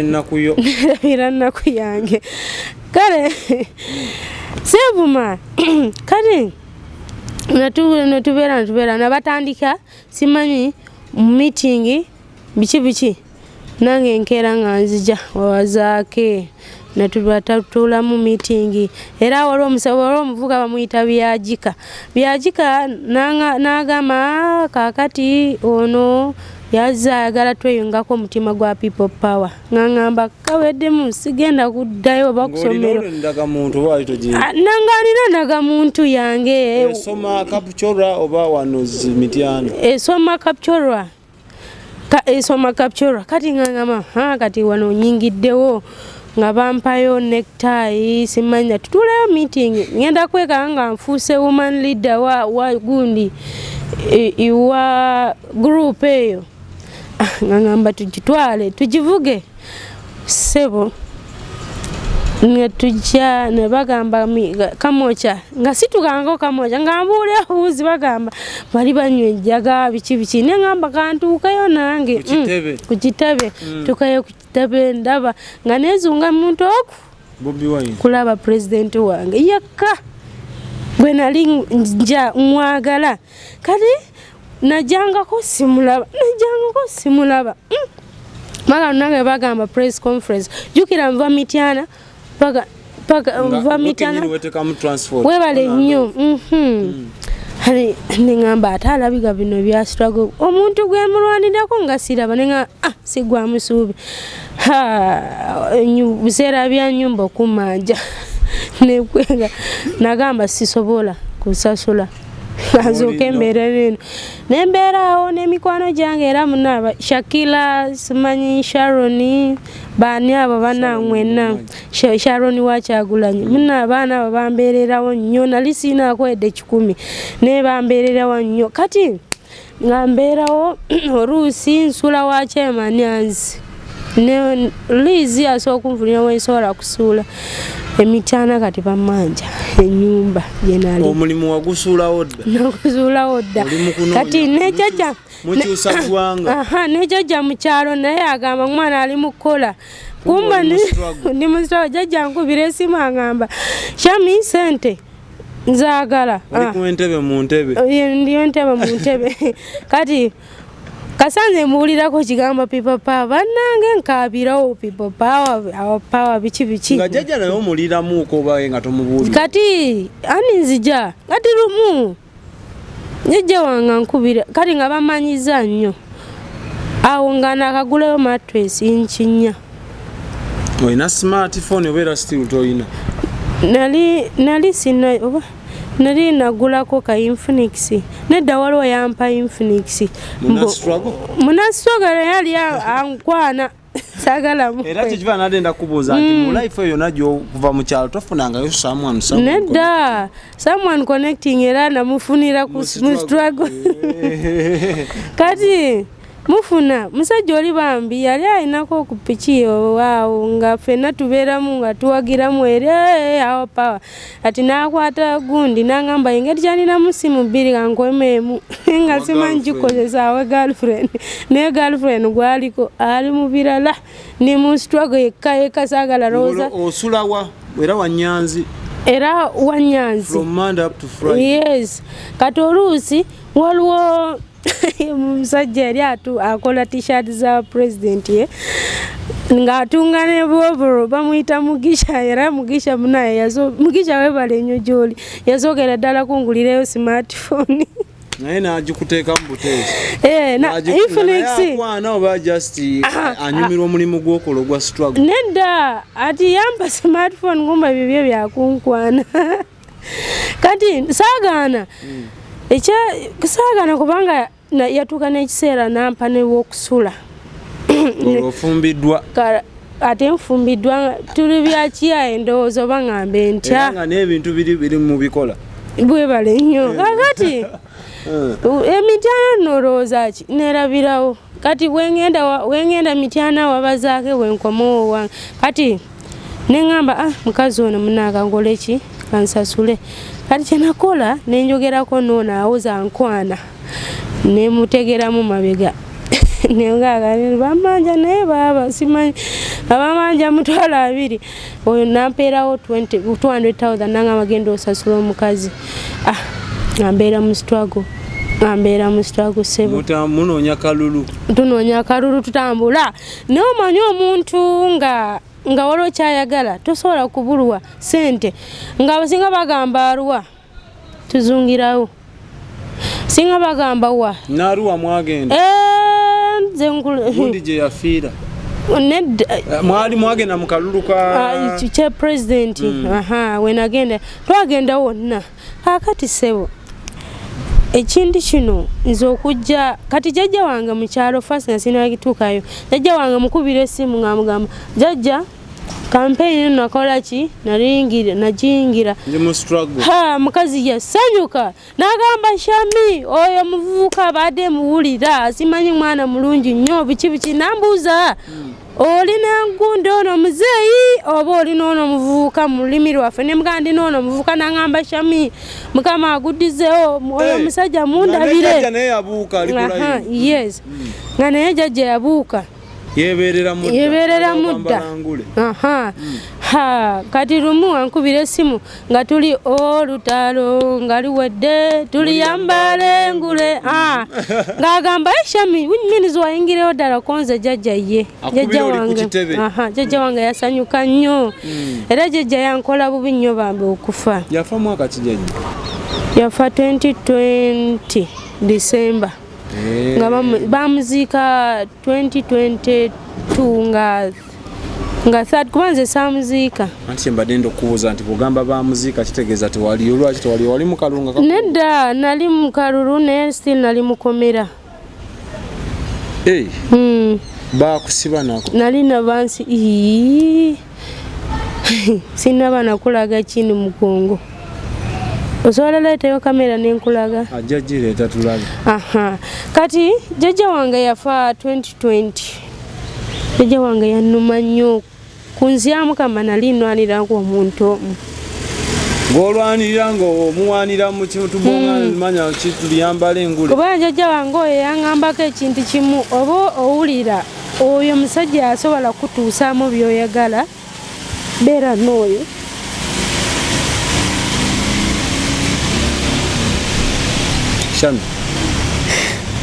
A: ennaku yange kale sevuma kati natubeera nabatandika simanyi mu meeting biki nange nkeera nga nzija wawazaake natutula mu meeting era waliwo omuvuga bamuyita byajika n'agamba kakati ono yazza ayagala tweyungako omutima gwa people power ngangamba kaweddemu sigenda kuddayo oba kusomero nangalina ndaga muntu yange
B: soma kapchora oba wanozi mityana
A: esoma kapchora esoma kapchora kati ngangama kati wano nyingiddewo nga bampayo necktie simanya tutuleyo meeting ngenda kweka nga nfuuse woman leader wa gundi iwa group eyo ngangamba tujitwale tujivuge sebo netujja ne bagamba kamocha nga situkango kamocha ngambule huzi bagamba bali banywe jaga bichi ne ngamba kantukayo nange kujitebe tukayo kujitebe ndaba nga nezunga muntu oku
B: Bobi Wine
A: kulaba president wange yakka gwe nali nja mwagala kati najanga ko simulaba maga nange bagamba press conference jukira mva mityana paka mva mityana webale nnyo hari ningamba atalabiga bino bya struggle omuntu gwe mulwanirako nga siraba ninga sigwa musubi busera bya nyumba kumanja nekwenga nagamba sisobola kusasula azuke emberereno nemberawo n'emikwano gyange era munaba Shakila simanyi Sharoni bani abo banamwena Sharoni wakyagulanye muna abaana abo bambererawo nnyo nali sinaako edde 10 ne bambererawo nnyo kati ngamberawo oluusi nsula wa C.M.I ne Lizi asokunvulira wensobola kusuula emityana kati bamanja enyumba jenali
B: omulimu wagusulawo dda
A: nakuzulawo dda kati nejaja
B: mukyusa gwanga
A: nejaja mu kyalo naye agamba mwana ali mukola kumba ni musitwa jaja nkubira esimu agamba Shammy sente nzagala
B: ndiyo
A: ntebe mu ntebe kati kasanze muulirako kigamba people power banange nkabirawo people power bichi
B: nga jaja nayo omuliramu uko bae nga tomubuulira
A: kati ani nzija kati lumu jaja wanga nkubira kati nga bamanyiza nnyo awo nga nakaguleyo mattress inchinya
B: oyina smartphone obera still toyina
A: nali sina oba nali nagulako ka Infinix nedda waliwo yampa Infinix muna struggle yali ankwana sagalamu
B: era kiva nadenda kubuza ati mu life eyo najo kuva mu kyalo tofunanga yo someone
A: nedda someone connecting era namufunira ku struggle kati mufuna musajja oli bambi yali ayinako ku piki waawo nga fena tubeeramu nga tuwagiramu ere awo power ati nakwata gundi nangamba engeri janina musimu 2 kankwememu nga simanyi kikozesa awe girlfriend ne girlfriend gwaliko ali mu birala ni mu struggle yekka sagala roza
B: osulawa era wanyanzi
A: from
B: Monday up to Friday
A: yes kati oluusi waliwo musajja yali akola t-shirt za president ye nga atungane boboro bamuyita Mugisha era Mugisha munaye Mugisha webale nnyo gyoli yazogera ddala kungulireyo smartphone
B: naye najikuteeka mu buteesi
A: na Infinix
B: kwana oba just anyumirwa omulimu gw'okola ogwa struggle
A: nedda ati yampa smartphone ngumba bibyo byakunkwana kati saagaana kusagana kubanga yatuka n'ekiseera nampa ne wokusula
B: ofumbiddwa
A: ate nfumbidwa tuli byakiya endowooza oba ngambe ntya
B: nga n'ebintu biri mu bikola
A: bwebale nnyo kakati emityana nolowooza ki nerabirawo kati wengenda mityana wabazaake wenkomawo wange kati neŋŋamba mukazi ono munaaga ngoleki kansasule kati kyenakola nenjogerako nono awoza nkwana nemutegeramu mabega nengaga bamanja naye baba simanyi abamanja mutwala 2 oyo nampeerawo 200,000 nanga magendo osasula omukazi ngambeera mu struggle sebo
B: munoonya kalulu
A: tunoonya kalulu tutambula n'omanyi omuntu nga waliwo kyayagala tosobola kubulwa sente nga abasinga bagamba aruwa tuzungirawo singa bagamba wa
B: naruwa mwagenda
A: nze nkulu
B: gundi je yafiira
A: nedda
B: mwali mwagenda mu kalulu ka
A: kya president wenagenda twagenda wonna kakati sebo ekintu kino nze okujja kati jjajja wange mu kyalo first nasina kituukayo jjajja wange mukubira essimu ng'amugamba jjajja campaign nakola ki najingira mukazi yasanyuka n'agamba Shammy oyo muvubuka abadde muwulira simanyi mwana mulungi nnyo biki nambuuza olina ngunde ono muzeeyi oba olina ono muvubuka mu lulimi lwaffe ne mugandi n'ono muvubuka n'agamba Shammy mukama aguddizeewo oyo musajja mundabire yes nga naye jjajja yabuuka yeberera mudda kati lumu ankubira essimu nga tuli olutalo nga luwedde tuli yambala engule ng'agamba Shammy winyinizi wayingirewo ddala konze jjajja ye jjajja wange yasanyuka nnyo era jjajja yankola bubi nnyo bambi okufa
B: yafa mwaka ki jjajja
A: yafa 2020 December nga bamuziika 2022 nga third kubanze samuziika
B: anti mbadde ndokubuuza nti bugamba bamuziika kitegeeza tewali olwaki tewali wali mu kalulu
A: nedda nali mu kalulu naye still nali mu komera
B: bakusiba nako
A: nali nabansi sinaba nakulaga kini mugongo osobola leetayo kamera nenkulaga
B: ajjagireeta tulaga
A: kati jjajja wange yafa 2020 jjajja wange yannuma nnyo kunzyamu kamba nali nnwanirako omuntu omu
B: ng'olwanirira ng'omuwanira mu kintu manya kituliyambala engule
A: kuba jjajja wange oyo yaŋŋambako ekintu kimu oba owulira oyo musajja asobola kutuusaamu by'oyagala beera n'oyo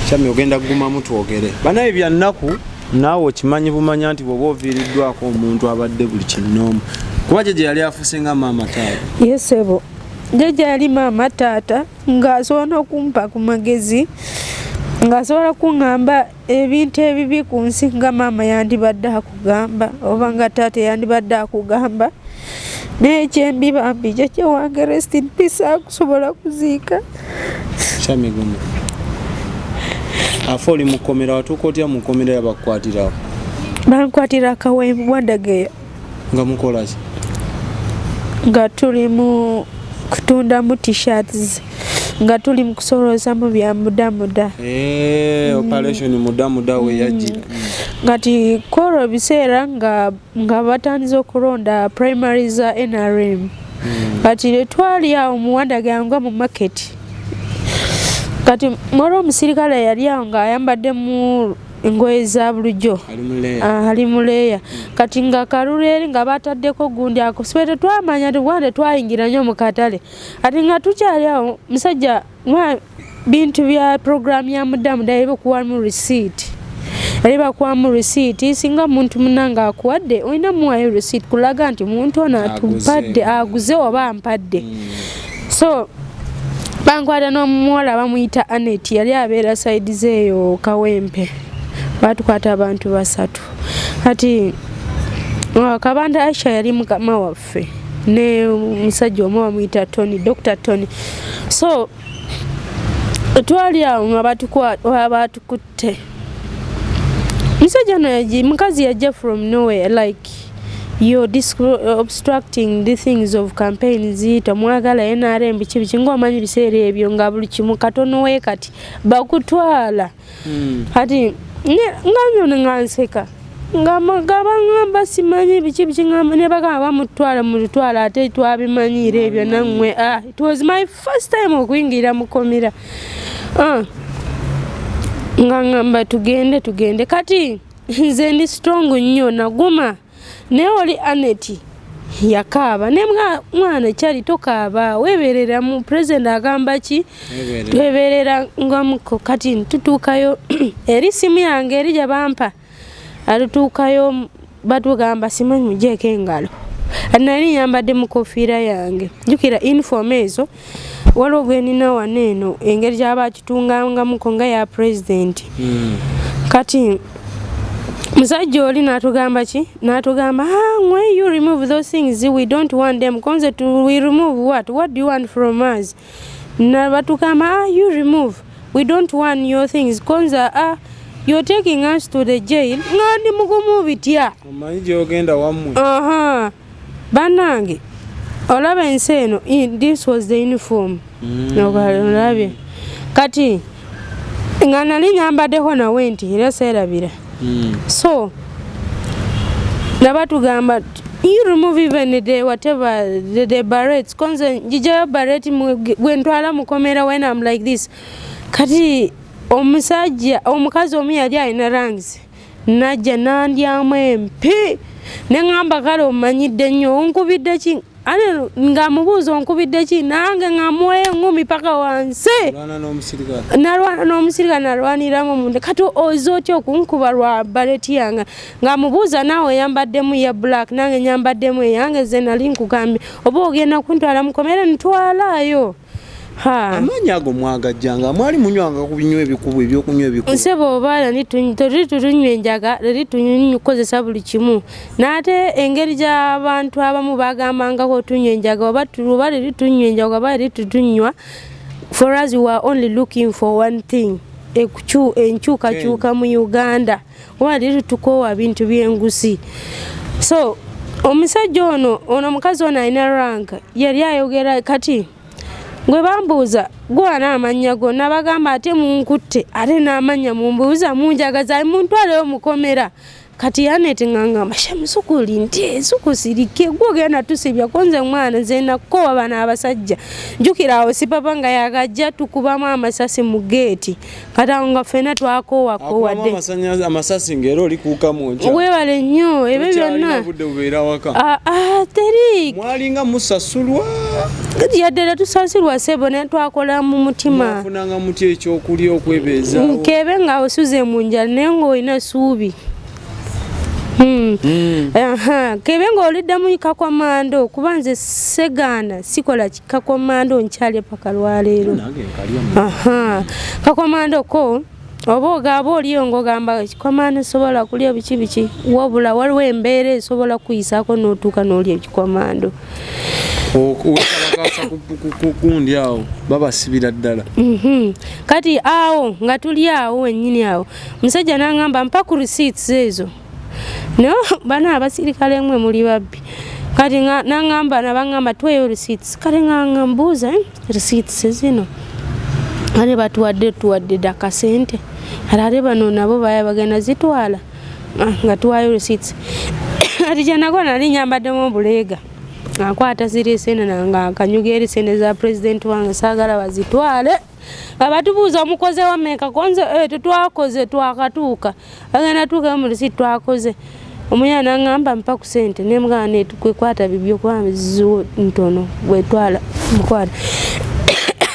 B: Shammy ogenda kugumamu twogere banaye bya nnaku naawe okimanyi bumanya nti bw'oba oviiriddwako omuntu abadde buli kinnoomu kuba jjajja yali afuuse nga maama taata
A: yesebo jjajja yali maama taata ng'asobola okumpa ku magezi ng'asobola kuŋŋamba ebintu ebibi ku nsi nga maama yandibadde akugamba oba nga taata yandibadde akugamba naye kyembi bambi jjajja wange rest in peace akusobola kuziika
B: Shammy gumu afa oli mu komera watuuka otya mu komera yabakukwatirawo
A: bankwatira akawembu bwandageya
B: nga mukola ki
A: nga tuli mu kutundamu t-shirts nga tuli mu kusoloozamu bya mudamuda
B: operation mudamuda we yagira
A: ngati kwolwo ebiseera nga batandiza okulonda primary za NRM kati twali awo muwandagaya nga mu market kati mwaliwo omusirikale yali awo ng'ayambadde mu engoye za bulijjo ali muleeya kati nga kaluleeri nga bataddeko gundi ako sibe tetwamanya tugwande twayingira nnyo mu katale ati nga tukyali awo musajja bintu bya programu ya mudamuda yali bakuwamu receipt singa muntu munanga akuwadde olina muwayo receipt kulaga nti muntu ono atupadde aguze oba ampadde so bankwata n'omuwala bamuyita Anet yali abeera side zeeyo Kawempe batukwata abantu 3 kati Kabanda Aisha yali mukama waffe ne musajja omu bamuyita Tony Dr. Tony so twali awo nga batukutte musajja no mukazi yajja from nowhere like you're obstructing the things of campaigns tomwagala NRM biki ng'omanyi biseera ebyo nga buli kimu katono we kati bakutwala kati nganyo nganseka ngamba simanyi biki ngamba ne bagamba bamutwala ate twabimanyire ebyo namwe it was my first time okuyingira mu komera ngamba tugende kati nze ndi strong nnyo naguma ne oli Anet yakaaba ne mwana kyali tokaaba weberera mu president agamba ki tweberera ngamuko kati tutuukayo eri simu yange eri gye bampa atutuukayo batugamba simanyi mujeeko engalo nali nyambadde mu kofiira yange jjukira uniform ezo waliwo gwe nina waneeno engeri gy'aba kitungangamuko nga ya president Kati musajja oli n'atugamba ki? N'atugamba, when you remove those things, we don't want them. Konze we remove what? What do you want from us? Nabatugamba, you remove. We don't want your things. Konza, you're taking us to the jail. Ngandi mugumu bitya.
B: Omanyi ogenda wamwe.
A: Banange. Olaba enseno, this was the uniform. Olabye. Kati nga nali nyambaddeho nawe nti era seerabira. So nabatugamba, you remove even the whatever the barrettes. Konze njijayo barrette gwentwala mu komera when I'm like this. Kati omusajja omukazi omu yali alina rangs. Najja nandyamu empi. Ne ngamba kale omanyidde nnyo onkubidde ki? Ale ngamubuuza onkubidde ki? Nange ngamuwe ngumi paka wansi. Nalwana n'omusirikale nalwaniramu munde. Kati ozoti okunkuba lwa bareti yange. Ngamubuuza naawe yambaddemu ya black nange nyambaddemu yange ze nali nkugambye. Oba ogenda kuntwala mu komera ntwalayo.
B: Amanyi ago mwagajjanga mwali munywanga ku binywa ebikubu ebyokunywa ebikubu.
A: Nsebo obaala tunywa enjaga tukozesa buli kimu. N'ate engeri gy'abantu abamu bagambangako tunywa enjaga oba tunywa enjaga oba tunywa. For us, we were only looking for one thing. Enkyukakyuka mu Uganda. Wali tukoowa bintu by'engusi. So omusajja ono mukazi ono alina rank yali ayogera kati gwe bambuuza gwana amanya gonna bagamba ate munkutte ate n'amanya mumbuuza munjagaza muntwaleyo mukomera. Kati yanete ngangamba Shammy sukuli nti sukusirike gwogenda tusibya konze mwana zena ko abana abasajja njukira awo sipapa nga yagajja tukubamu amasasi mu gate kata nga fena twako wako wadde
B: amasasi ngero oli kuuka munja
A: webale nnyo ebyo byonna teri
B: mwalinga musasulwa
A: kati yaddala tusasulwa sebo ne twakola mu mutima
B: afunanga muti ekyokulya okwebeeza
A: nkebe nga osuze mu njala naye ng'olina suubi. Kebe ng'olidda mu kakomando kubanze segana sikola kakomando nkyale paka lwaleero. Kakomando ko oba ogaba oliyo ng'ogamba kikomando sobola kulya biki wabula waliwo embeera esobola kuyisaako n'otuuka n'olya ekikomando.
B: Kukundi awo babasibira ddala.
A: Kati awo nga tuli awo wennyini awo musajja n'angamba mpa ku receipts ezo. No, bana abasirikale mwe muli babbi. Kati nangamba nabangamba tweyo receipts. Kale ngambuuza receipts zino. Ale batuwadde daka sente. Alale bano nabo bagenda zitwala. Nga tuwayo receipts. Ati janako nali nyambaddemu buleega. Akwata ziri sene nga kanyugeri sene za president wange saagala bazitwale. Abatubuuza omukoze wa meka konze tetwakoze twakatuuka agenda tuuka mu receipt twakoze omuyana ngamba mpa ku sente ne mugane tukwekwata bibyo kwamizo ntono bwetwala mukwata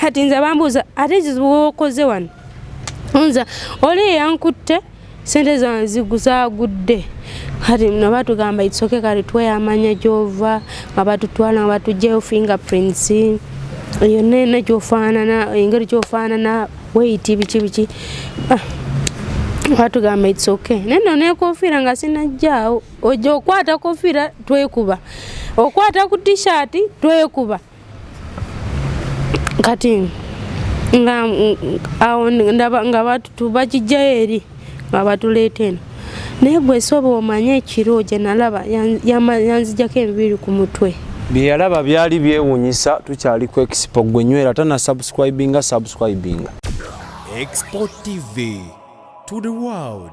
A: ati nze bambuuza ate ziwokoze wano onza oli yankutte sente zange ziguzagudde kati nabatugamba itsoke kale tweyamanya gyova abatutwala abatujjayo fingerprints iyo nene kyofaanana engeri kyofaanana weight biki batugamba it's okay neno ne kofiira nga sinajjaawo ojo okwata kofiira twekuba okwata ku t-shirt twekuba kati nga ndaba nga batu bakijjayo eri nga batuleeta eno naye gwe soba omanye ekiro gye nalaba yanzijjako emibiri ku mutwe
B: byalaba byali byewunyisa tukyali ku Expo gwenywera tana subscribinga Expo TV to the world.